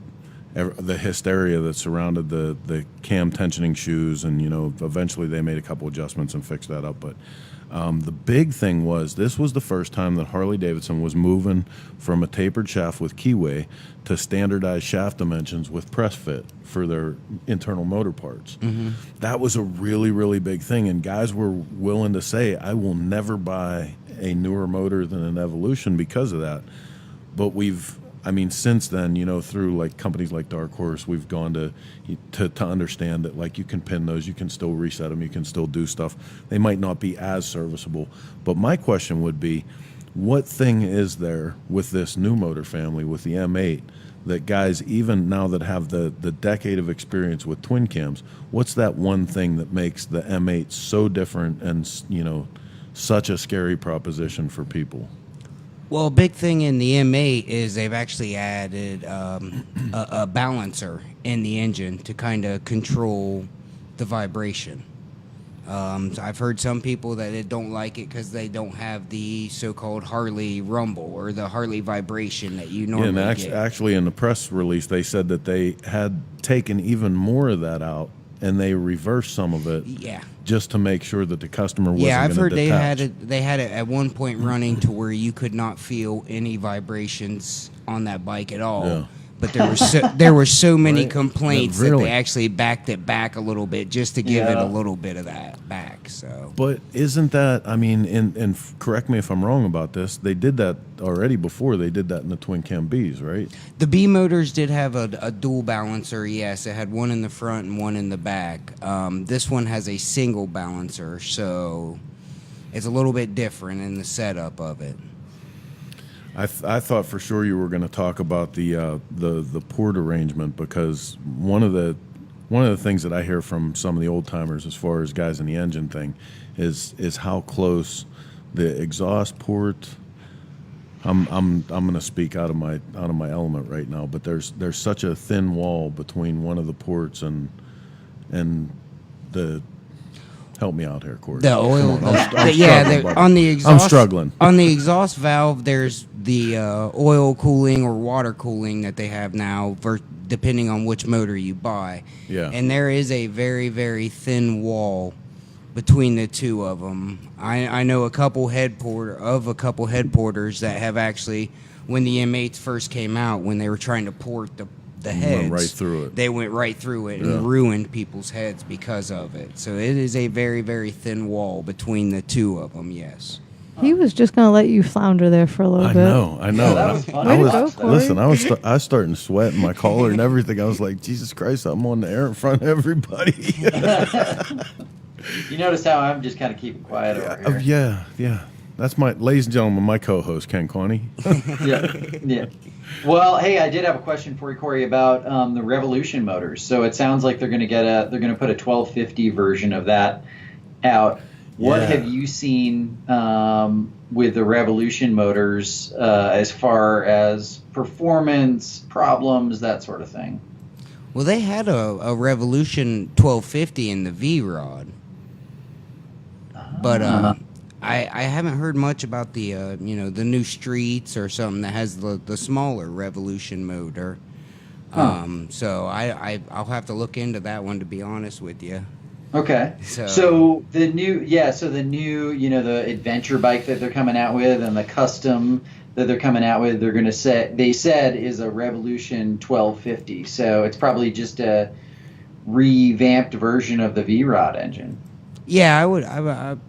the hysteria that surrounded the cam tensioning shoes, and, you know, eventually they made a couple adjustments and fixed that up. But the big thing was, this was the first time that Harley-Davidson was moving from a tapered shaft with keyway to standardized shaft dimensions with press fit for their internal motor parts. That was a really, really big thing, and guys were willing to say, I will never buy a newer motor than an Evolution because of that. But since then, you know, through like companies like Dark Horse, we've gone to understand that, like, you can pin those, you can still reset them, you can still do stuff. They might not be as serviceable. But my question would be, what thing is there with this new motor family, with the M8, that guys, even now that have the decade of experience with twin cams, what's that one thing that makes the M8 so different and, you know, such a scary proposition for people? Well, a big thing in the M8 is they've actually added a balancer in the engine to kind of control the vibration. So I've heard some people that don't like it because they don't have the so-called Harley rumble or the Harley vibration that you normally get. Actually, in the press release, they said that they had taken even more of that out, and they reversed some of it. Yeah. Just to make sure that the customer wasn't Yeah, I've heard detach. they had it at one point running to where you could not feel any vibrations on that bike at all. Yeah. But there were so many Right. complaints Really? that they actually backed it back a little bit just to give it a little bit of that back. So, But isn't that, I mean, and correct me if I'm wrong about this, they did that already before. They did that in the twin cam Bs, right? the B motors did have a dual balancer. Yes, it had one in the front and one in the back. This one has a single balancer, so it's a little bit different in the setup of it. I thought for sure you were going to talk about the port arrangement, because one of the things that I hear from some of the old timers, as far as guys in the engine thing, is how close the exhaust port. I'm going to speak out of my element right now, but there's such a thin wall between one of the ports and the. Help me out here, Corey. The oil, I'm yeah, struggling, buddy. on the exhaust. I'm struggling. On the exhaust valve, there's the oil cooling or water cooling that they have now, depending on which motor you buy. Yeah. And there is a very, very thin wall between the two of them. I know a couple head porters that have actually, when the M8s first came out, when they were trying to port the heads, Went right through it. They went right through it Yeah. and ruined people's heads because of it. So it is a very, very thin wall between the two of them, yes. He was just going to let you flounder there for a little I bit. know. Yeah, that was fun. Way to go, Corey. Listen. I was starting to sweat in my collar and everything. I was like, Jesus Christ, I'm on the air in front of everybody. You notice how I'm just kind of keeping quiet over here. Yeah. That's ladies and gentlemen, my co-host Ken Coney. Yeah. Well, hey, I did have a question for you, Corey, about the Revolution motors. So it sounds like they're going to put a 1250 version of that out. What Yeah. have you seen with the Revolution motors as far as performance, problems, that sort of thing? Well, they had a Revolution 1250 in the V-Rod. But I haven't heard much about the the new Streets or something that has the smaller Revolution motor. So I'll have to look into that one, to be honest with you. Okay. So the new, the adventure bike that they're coming out with and the custom that they're coming out with, they said is a Revolution 1250. So it's probably just a revamped version of the V-Rod engine. Yeah,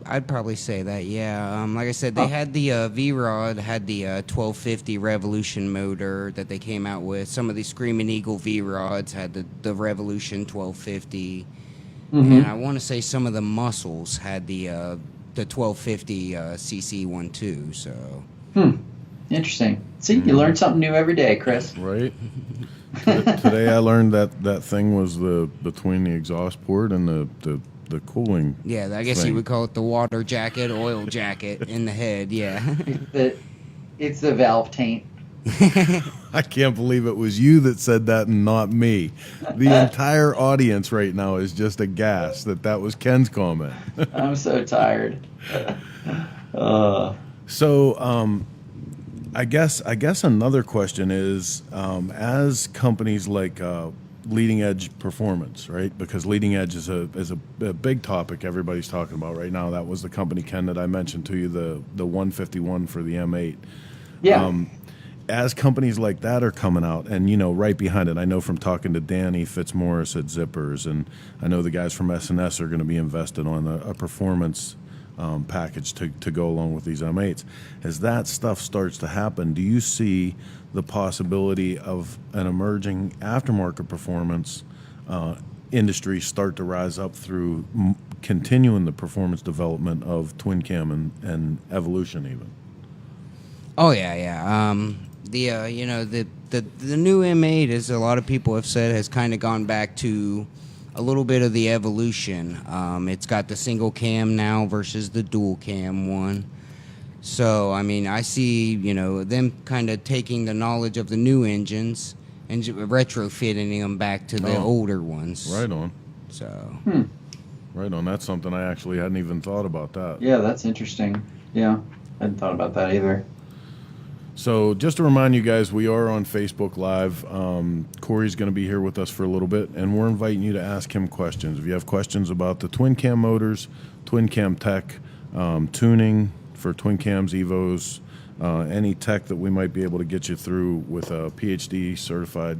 I'd probably say that. Yeah, like I said, they had the V-Rod had the 1250 Revolution motor that they came out with. Some of the Screaming Eagle V-Rods had the Revolution 1250, and I want to say some of the Muscles had the 1250 CC1 too. So, Interesting. See, you learn something new every day, Chris. Right. Today I learned that thing was between the exhaust port and the cooling. yeah, I guess thing. you would call it the water jacket, oil jacket in the head. Yeah. It's the valve taint. I can't believe it was you that said that and not me. The entire audience right now is just aghast that was Ken's comment. I'm so tired. So, I guess another question is, as companies like Leading Edge Performance, right? Because Leading Edge is a big topic everybody's talking about right now. That was the company, Ken, that I mentioned to you, the 151 for the M8. Yeah. As companies like that are coming out, and right behind it, I know from talking to Danny Fitzmaurice at Zippers, and I know the guys from S&S are going to be invested on a performance package to go along with these M8s. As that stuff starts to happen, do you see the possibility of an emerging aftermarket performance industry start to rise up through continuing the performance development of twin cam and evolution even? Oh yeah. The new M8, as a lot of people have said, has kind of gone back to a little bit of the evolution. It's got the single cam now versus the dual cam one. So, I mean, I see, them kind of taking the knowledge of the new engines and retrofitting them back to the older ones. Right on. So. Right on. That's something I actually hadn't even thought about that. Yeah, that's interesting. Yeah, I hadn't thought about that either. So just to remind you guys, we are on Facebook Live. Corey's going to be here with us for a little bit, and we're inviting you to ask him questions. If you have questions about the twin cam motors, twin cam tech, tuning for twin cams, Evos, any tech that we might be able to get you through with a PhD certified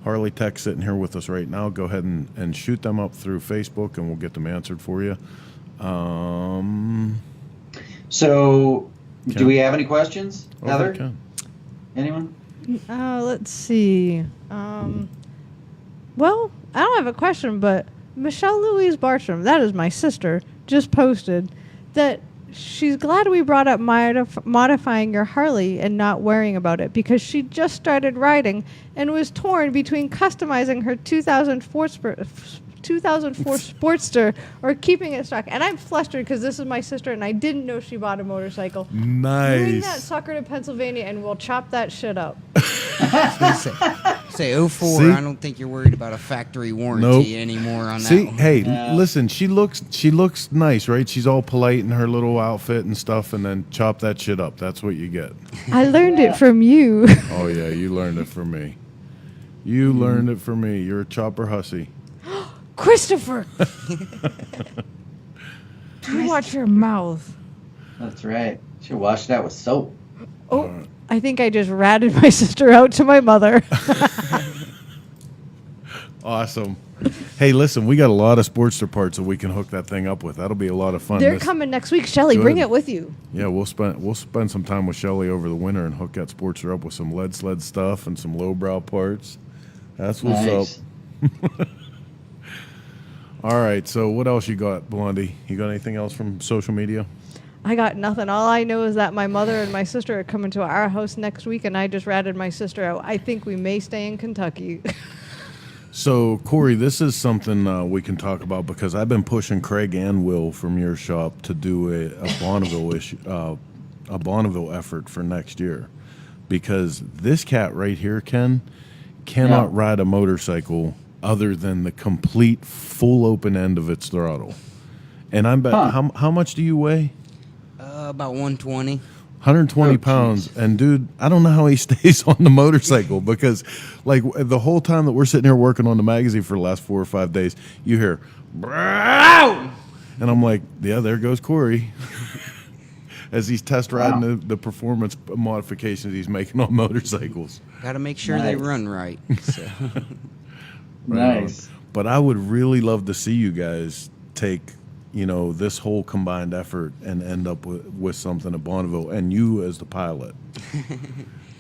Harley tech sitting here with us right now, go ahead and shoot them up through Facebook, and we'll get them answered for you. So, Ken? do we have any questions, Okay, Heather? Ken. Anyone? Let's see. Well, I don't have a question, but Michelle Louise Bartram, that is my sister, just posted that she's glad we brought up modifying your Harley and not worrying about it because she just started riding and was torn between customizing her 2004 Sportster or keeping it stock. And I'm flustered because this is my sister and I didn't know she bought a motorcycle. Nice. Bring that sucker to Pennsylvania and we'll chop that shit up. Say 04, See? I don't think you're worried about a factory warranty anymore on that See, one. hey, listen, she looks nice, right? She's all polite in her little outfit and stuff, and then chop that shit up. That's what you get. I learned it from you. Oh, yeah, you learned it from me. You learned it from me. You're a chopper hussy. Christopher! You watch your mouth. That's right. Should wash that with soap. Oh, I think I just ratted my sister out to my mother. Awesome. Hey, listen, we got a lot of Sportster parts that we can hook that thing up with. That'll be a lot of fun. They're coming next week. Shelly, bring Good. it with you. Yeah, we'll spend some time with Shelly over the winter and hook that Sportster up with some lead sled stuff and some lowbrow parts. That's what's Nice. up. All right, so what else you got, Blondie? You got anything else from social media? I got nothing. All I know is that my mother and my sister are coming to our house next week, and I just ratted my sister out. I think we may stay in Kentucky. So, Corey, this is something we can talk about because I've been pushing Craig and Will from your shop to do a Bonneville a Bonneville effort for next year, because this cat right here, Ken, cannot ride a motorcycle other than the complete full open end of its throttle. And I bet how much do you weigh? About 120. 120 pounds. Geez. And dude, I don't know how he stays on the motorcycle because like the whole time that we're sitting here working on the magazine for the last 4 or 5 days, you hear "Brow!" And I'm like, yeah, there goes Corey. As he's test riding the performance modifications he's making on motorcycles. Got to make sure they run right. So. Right Nice. on. But I would really love to see you guys take, this whole combined effort and end up with something at Bonneville, and you as the pilot.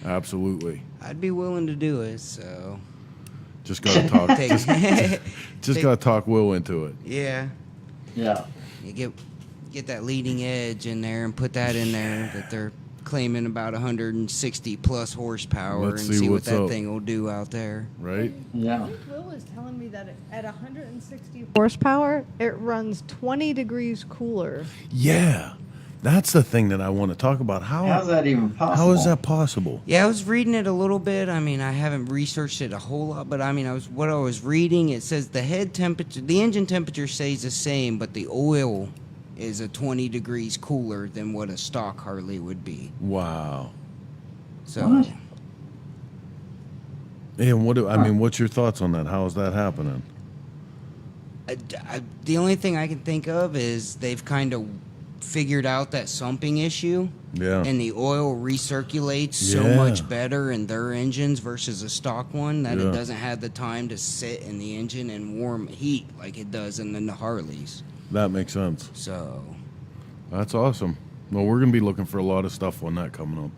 Absolutely. I'd be willing to do it. So. Just gotta talk. just gotta talk Will into it. Yeah. Yeah. You get that leading edge in there and put that in there that they're claiming about 160 plus horsepower. Let's and see what what's that up. thing will do out there. Right? Yeah. I think Will was telling me that at 160 horsepower, it runs 20 degrees cooler. Yeah. That's the thing that I want to talk about. How's that even possible? How is that possible? Yeah, I was reading it a little bit. I mean, I haven't researched it a whole lot, but I mean, what I was reading, it says the head temperature, the engine temperature stays the same, but the oil is a 20 degrees cooler than what a stock Harley would be. Wow. So. What? And what's your thoughts on that? How is that happening? The only thing I can think of is they've kind of figured out that sumping issue. Yeah. And the oil recirculates so Yeah. much better in their engines versus a stock one that Yeah. it doesn't have the time to sit in the engine and warm heat like it does in the Harleys. That makes sense. So, That's awesome. Well, we're going to be looking for a lot of stuff on that coming up.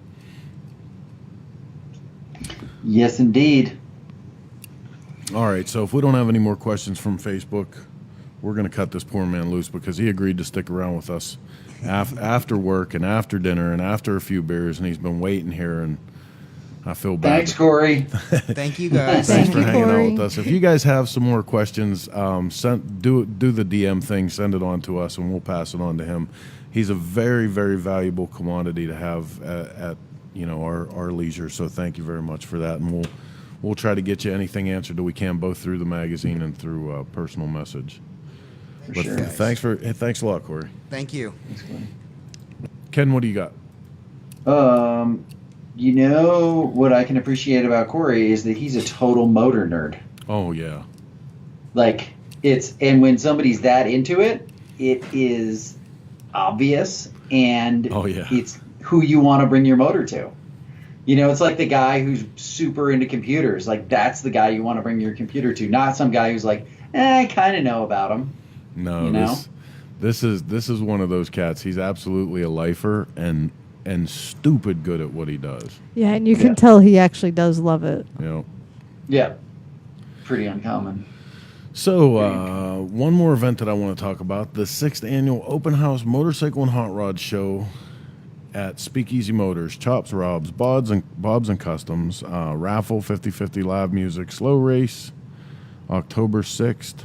Yes, indeed. All right, so if we don't have any more questions from Facebook, we're going to cut this poor man loose because he agreed to stick around with us after work and after dinner and after a few beers, and he's been waiting here, and I feel bad. Thanks, Corey. thank you guys. Thanks Thank for you, hanging out Corey. with us. If you guys have some more questions, do the DM thing, send it on to us, and we'll pass it on to him. He's a very, very valuable commodity to have at our leisure. So thank you very much for that, and we'll try to get you anything answered that we can, both through the magazine and through personal message. For But sure. thanks a lot, Corey. Thank you. Thanks, Corey. Ken, what do you got? You know what I can appreciate about Corey is that he's a total motor nerd. Oh yeah, Like and when somebody's that into it, it is obvious, and Oh, yeah. it's who you want to bring your motor to. You know, it's like the guy who's super into computers. Like, that's the guy you want to bring your computer to, not some guy who's like, I kind of know about him. no, You know? this is one of those cats. He's absolutely a lifer and stupid good at what he does. Yeah, and you can Yeah. tell he actually does love it. You know. Yeah, pretty uncommon. So, one more event that I want to talk about, the 6th Annual Open House Motorcycle and Hot Rod Show at Speakeasy Motors. Chops, Robs, Bobs and Customs, raffle, 50/50 live music, slow race, October 6th, Oh,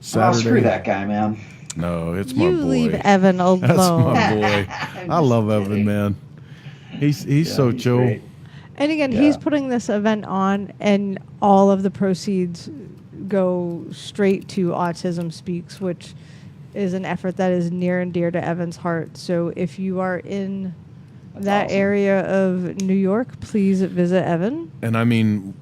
Saturday. screw that guy, man. No, it's my You boy. leave Evan alone. That's my boy. I'm I love just Evan, kidding. man. He's Yeah, so he's chill. great. And again, Yeah. he's putting this event on, and all of the proceeds go straight to Autism Speaks, which is an effort that is near and dear to Evan's heart. So if you are in That's that awesome. area of New York, please visit Evan. And I mean,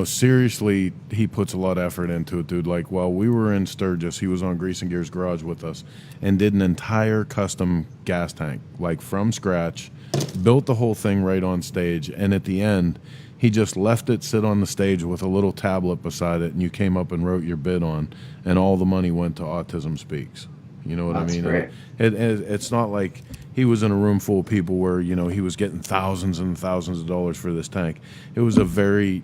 seriously, he puts a lot of effort into it, dude. Like, while we were in Sturgis, he was on Grease and Gears Garage with us and did an entire custom gas tank, like from scratch, built the whole thing right on stage. And at the end, he just left it sit on the stage with a little tablet beside it, and you came up and wrote your bid on, and all the money went to Autism Speaks. You know what That's I mean? great. It's not like he was in a room full of people where, he was getting thousands and thousands of dollars for this tank. It was a very,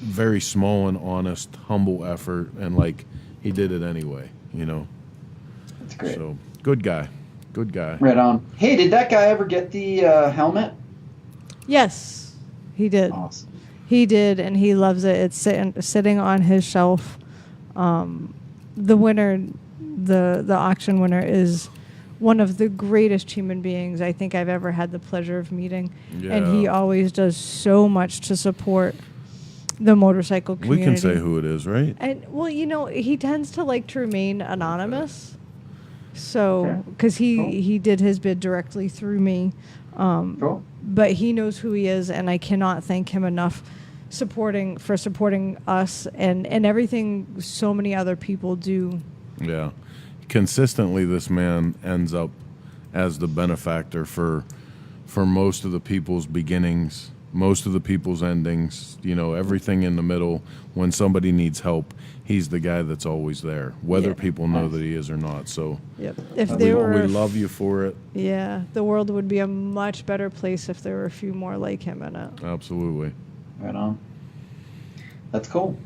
very small and honest, humble effort, and like he did it anyway, That's great. So good guy. Right on. Hey, did that guy ever get the helmet? Yes, he did. Awesome. He did, and he loves it. It's sitting on his shelf. The winner, the auction winner, is one of the greatest human beings I think I've ever had the pleasure of meeting. And he Yeah. always does so much to support the motorcycle We community. can say who it is, right? And well, he tends to like to remain anonymous. So, Okay. because Cool. he did his bid directly through me, Cool. but he knows who he is, and I cannot thank him enough supporting us and everything so many other people do. Yeah. Consistently, this man ends up as the benefactor for most of the people's beginnings, most of the people's endings, everything in the middle. When somebody needs help, he's the guy that's always there, whether Yeah. people know that he is or not. So Yep. If We- there were, we love you for it. yeah, the world would be a much better place if there were a few more like him in it. Absolutely. Right on. That's cool.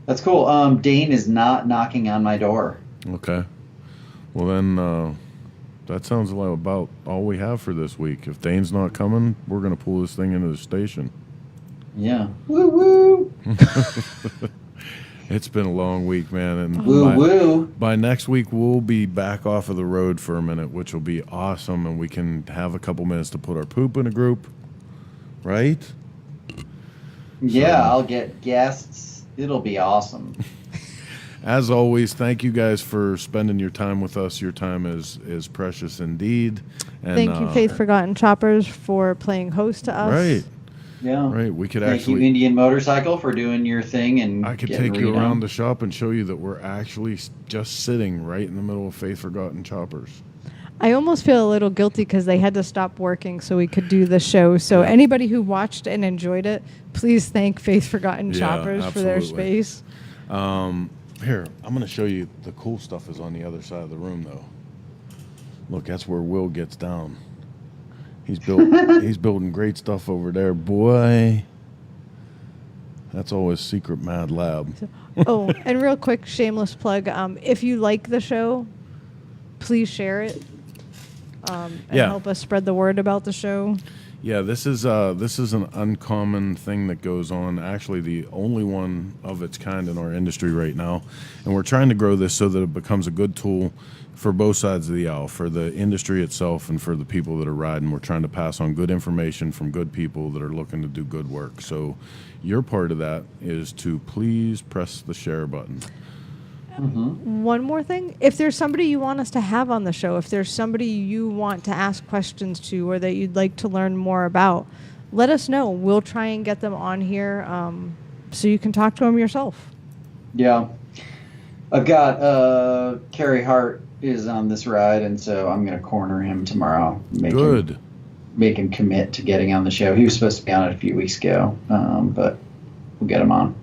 That's cool. Dane is not knocking on my door. Okay. Well, then that sounds like about all we have for this week. If Dane's not coming, we're going to pull this thing into the station. Yeah. Woo woo. It's been a long week, man. And Woo woo. by next week, we'll be back off of the road for a minute, which will be awesome. And we can have a couple minutes to put our poop in a group, right? Yeah, I'll get guests. It'll be awesome. As always, thank you guys for spending your time with us. Your time is precious indeed. And, Thank you, Faith Forgotten Choppers, for playing host to us. Right. Yeah. Right. We could Thank actually. you, Indian Motorcycle, for doing your thing. And I could getting take you Reno. around the shop and show you that we're actually just sitting right in the middle of Faith Forgotten Choppers. I almost feel a little guilty because they had to stop working so we could do the show. So anybody who watched and enjoyed it, please thank Faith Forgotten Yeah, Choppers for their absolutely. space. Here, I'm going to show you the cool stuff is on the other side of the room, though. Look, that's where Will gets down. He's building great stuff over there, boy. That's always secret Mad Lab. Oh, and real quick, shameless plug. If you like the show, please share it and Yeah. help us spread the word about the show. Yeah, this is an uncommon thing that goes on. Actually, the only one of its kind in our industry right now, and we're trying to grow this so that it becomes a good tool for both sides of the aisle, for the industry itself and for the people that are riding. We're trying to pass on good information from good people that are looking to do good work. So, your part of that is to please press the share button. One more thing. If there's somebody you want us to have on the show, if there's somebody you want to ask questions to or that you'd like to learn more about, let us know. We'll try and get them on here so you can talk to them yourself. Yeah. I've got Kerry Hart is on this ride, and so I'm going to corner him tomorrow. Good. Make him commit to getting on the show. He was supposed to be on it a few weeks ago, but we'll get him on.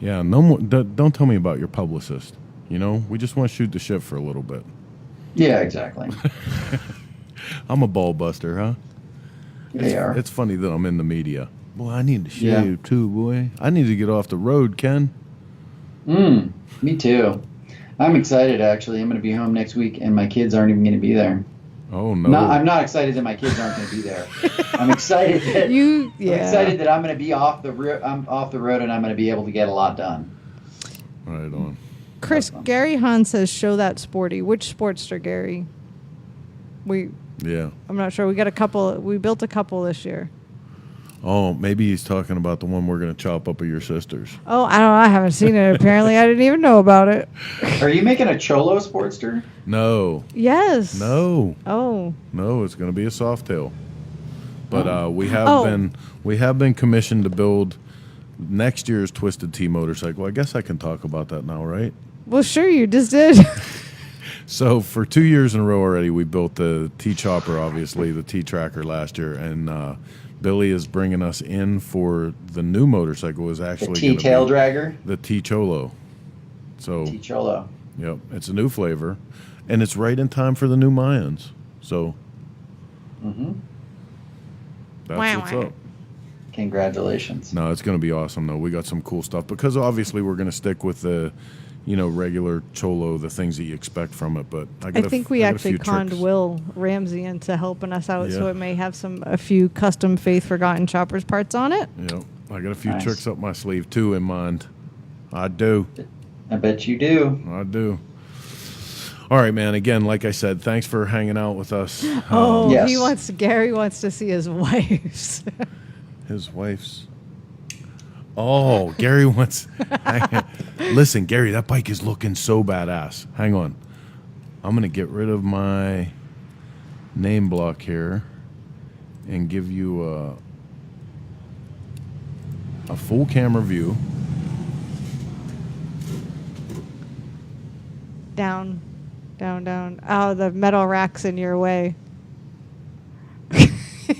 Yeah, no more. Don't tell me about your publicist. You know, we just want to shoot the shit for a little bit. Yeah, exactly. I'm a ball buster, huh? They are. It's funny that I'm in the media. Boy, I need to Yeah. shave too, boy. I need to get off the road, Ken. Me too. I'm excited, actually. I'm going to be home next week, and my kids aren't even going to be there. Oh no! No, I'm not excited that my kids aren't going to be there. I'm excited that I'm excited that I'm going to be off the road, and I'm going to be able to get a lot done. Right on. Chris, Awesome. Gary Hahn says, show that sporty. Which Sportster, Gary? Yeah. I'm not sure. We got a couple. We built a couple this year. Oh, maybe he's talking about the one we're going to chop up of your sister's. Oh, I don't know. I haven't seen it. Apparently, I didn't even know about it. Are you making a Cholo Sportster? No. Yes. No. Oh. No, it's going to be a Softail. But we have Oh. been commissioned to build next year's Twisted Tea motorcycle. I guess I can talk about that now, right? Well, sure, you just did. So for 2 years in a row already, we built the T-Chopper, obviously, the T-Tracker last year, and Billy is bringing us in for the new motorcycle is The actually T gonna tail be dragger? the T-Cholo. So, T Cholo. yep, it's a new flavor, and it's right in time for the new Mayans. So that's Wow. what's up. Congratulations. No, it's going to be awesome, though. We got some cool stuff because obviously we're going to stick with the, regular Cholo, the things that you expect from it. But I think we actually conned tricks. Will Ramsey into helping us out, so Yeah. it may have a few custom Faith Forgotten Choppers parts on it. Yep, I got a few Nice. tricks up my sleeve too in mind. I do. I bet you do. I do. All right, man. Again, like I said, thanks for hanging out with us. Oh, Yes. Gary wants to see his wife's. His wife's. Oh, Gary wants. Listen, Gary, that bike is looking so badass. Hang on. I'm going to get rid of my name block here and give you a full camera view. Down, down, down. Oh, the metal rack's in your way.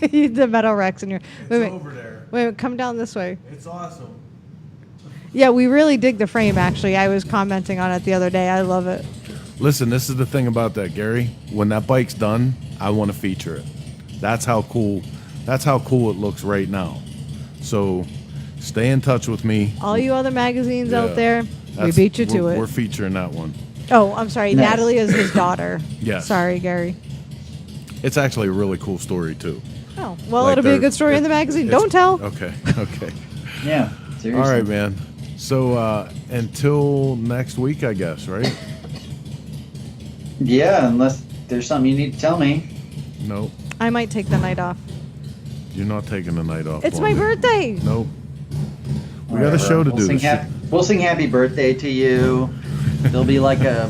The metal rack's in your. Wait, there. wait, come down this way. It's awesome. Yeah, we really dig the frame. Actually, I was commenting on it the other day. I love it. Listen, this is the thing about that, Gary. When that bike's done, I want to feature it. That's how cool. That's how cool it looks right now. So, stay in touch with me. All you other magazines Yeah. out there, we That's- beat you to We're it. featuring that one. Oh, I'm sorry. Nice. Natalie is his daughter. Yes. Sorry, Gary. It's actually a really cool story too. Oh, well, Like it'll be a they're- good story in the magazine. it's- Don't tell. Okay. Okay. Yeah. Seriously. All right, man. So until next week, I guess, right? Yeah, unless there's something you need to tell me. No, I might take the night off. you're not taking the night off. It's my Blondie. birthday. Nope. We got a show to do. We'll This sing happy birthday to you. There'll be like a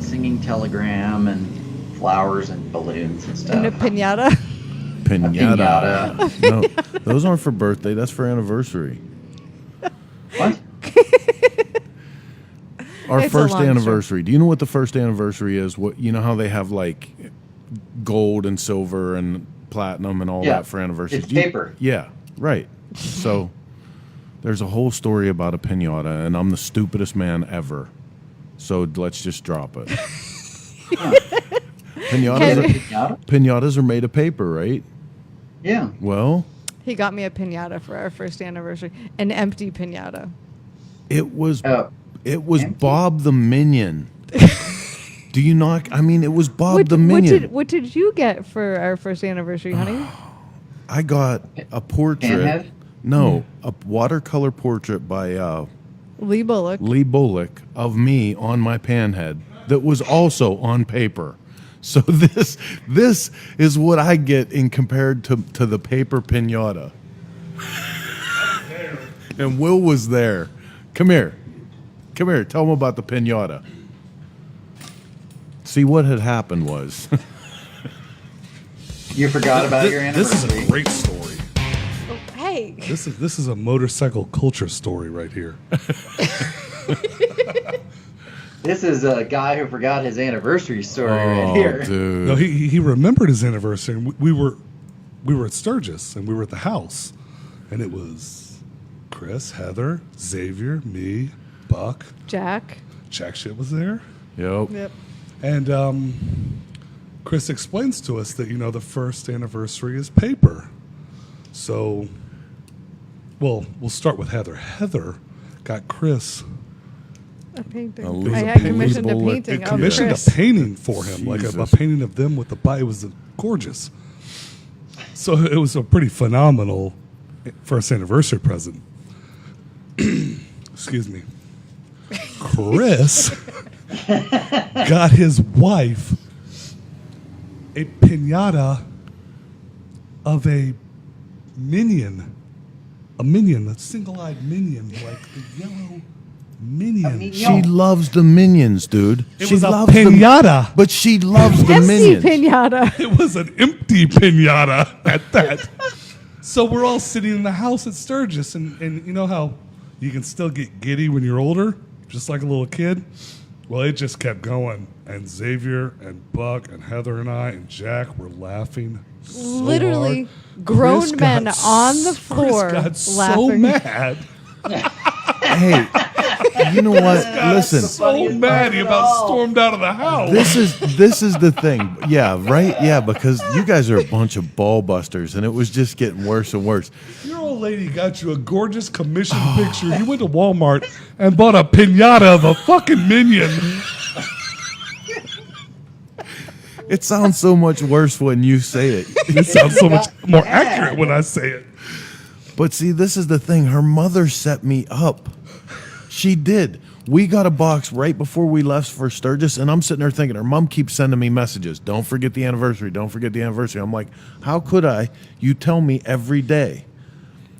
singing telegram and flowers and balloons and stuff. And a pinata. Pinata. No, those aren't for birthday. That's for anniversary. What? Our It's a first long anniversary. Do you know what the first anniversary is? What you know how they have like gold and silver and platinum and all Yeah. that for anniversaries. It's paper. Yeah, right. So there's a whole story about a pinata, and I'm the stupidest man ever. So let's just drop it. Pinatas are made of paper, right? Yeah. Well, He got me a pinata for our first anniversary. An empty pinata. it was Oh. Empty? Bob the Minion. Do you not? I mean, it was Bob the What Minion. what did you get for our first anniversary, honey? I got a portrait. Panhead? No, a watercolor portrait by Lee Bullock. Lee Bullock of me on my panhead that was also on paper. So this is what I get in compared to the paper pinata. And Will was there. Come here. Tell him about the pinata. See, what had happened was You forgot about your This is anniversary. a great story. Oh, hey. This is a motorcycle culture story right here. This is a guy who forgot his anniversary story right here. dude. No, he remembered his anniversary. And we were at Sturgis and we were at the house, and it was Chris, Heather, Xavier, me, Buck, Jack. Jack shit was there, Yep. Yep. and Chris explains to us that the first anniversary is paper. So, well, we'll start with Heather. Heather got Chris A painting. A Lee I had Bullock. commissioned a Bullock. painting of commissioned Chris. a painting for him, like a Jesus. painting of them with the bike. It was gorgeous. So it was a pretty phenomenal first anniversary present. Excuse me. Chris got his wife a pinata of a minion, a single-eyed minion, like the yellow minion. She loves the Minions, dude. It She was a loves them, pinata. but she loves the Empty Minions. pinata. It was an empty pinata at that. So we're all sitting in the house at Sturgis, and you know how you can still get giddy when you're older, just like a little kid? Well, it just kept going. And Xavier and Buck and Heather and I and Jack were laughing so Literally hard. grown Chris men got on the floor Chris got so laughing. mad. Hey, you know what? Listen, So mad he about stormed out of the house. this is the thing. Yeah, right? Yeah, because you guys are a bunch of ball busters, and it was just getting worse and worse. Your old lady got you a gorgeous commissioned picture. You went to Walmart and bought a pinata of a fucking minion. It sounds so much worse when you say it. It sounds so much more accurate when I say it. But see, this is the thing. Her mother set me up. She did. We got a box right before we left for Sturgis, and I'm sitting there thinking, her mom keeps sending me messages. Don't forget the anniversary. Don't forget the anniversary. I'm like, how could I? You tell me every day.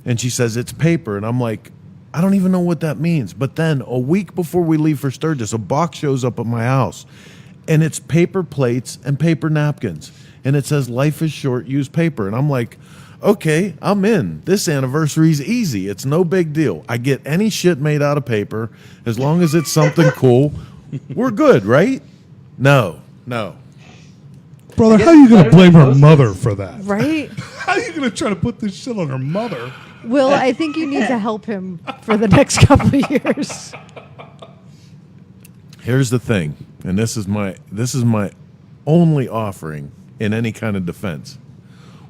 And she says, it's paper. And I'm like, I don't even know what that means. But then a week before we leave for Sturgis, a box shows up at my house, and it's paper plates and paper napkins. And it says, life is short, use paper. And I'm like, okay, I'm in. This anniversary's easy. It's no big deal. I get any shit made out of paper as long as it's something cool. We're good, right? No. Brother, guess how are you going better to blame than her most mother things. for that? Right? How are you going to try to put this shit on her mother? Will, I think you need to help him for the next couple of years. Here's the thing, and this is my only offering in any kind of defense.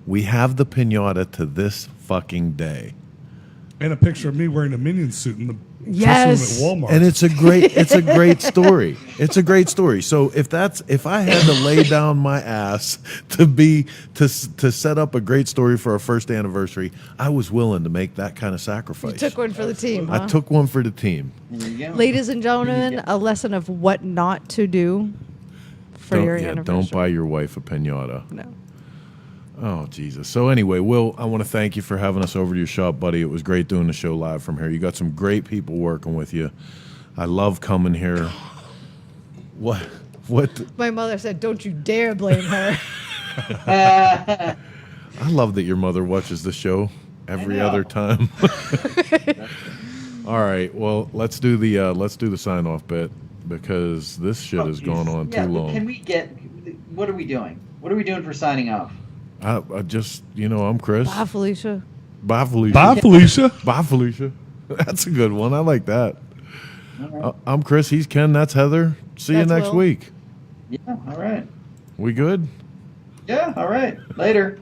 We have the pinata to this fucking day. And a picture of me wearing a minion suit in the Yes. dressing room at Walmart. And it's a great story. It's a great story. So if I had to lay down my ass to set up a great story for our first anniversary, I was willing to make that kind of sacrifice. You took one for the team, huh? I took one for the team. There you go. Ladies and gentlemen, a lesson of what not to do for your anniversary. Don't buy your wife a pinata. No. Oh, Jesus. So anyway, Will, I want to thank you for having us over to your shop, buddy. It was great doing the show live from here. You got some great people working with you. I love coming here. What? What? My mother said, "Don't you dare blame her." I love that your mother watches the show every know. other time. All right. Well, let's do the sign off bit because this shit has gone on Yeah, too but long. Can we get? What are we doing? What are we doing for signing off? I just, I'm Chris. Bye, Felicia. Bye, Felicia. Bye, Felicia. Bye, Felicia. That's a good one. I like that. All right. I'm Chris. He's Ken. That's Heather. See you That's next Will. week. Yeah. All right. We good? Yeah. All right. Later.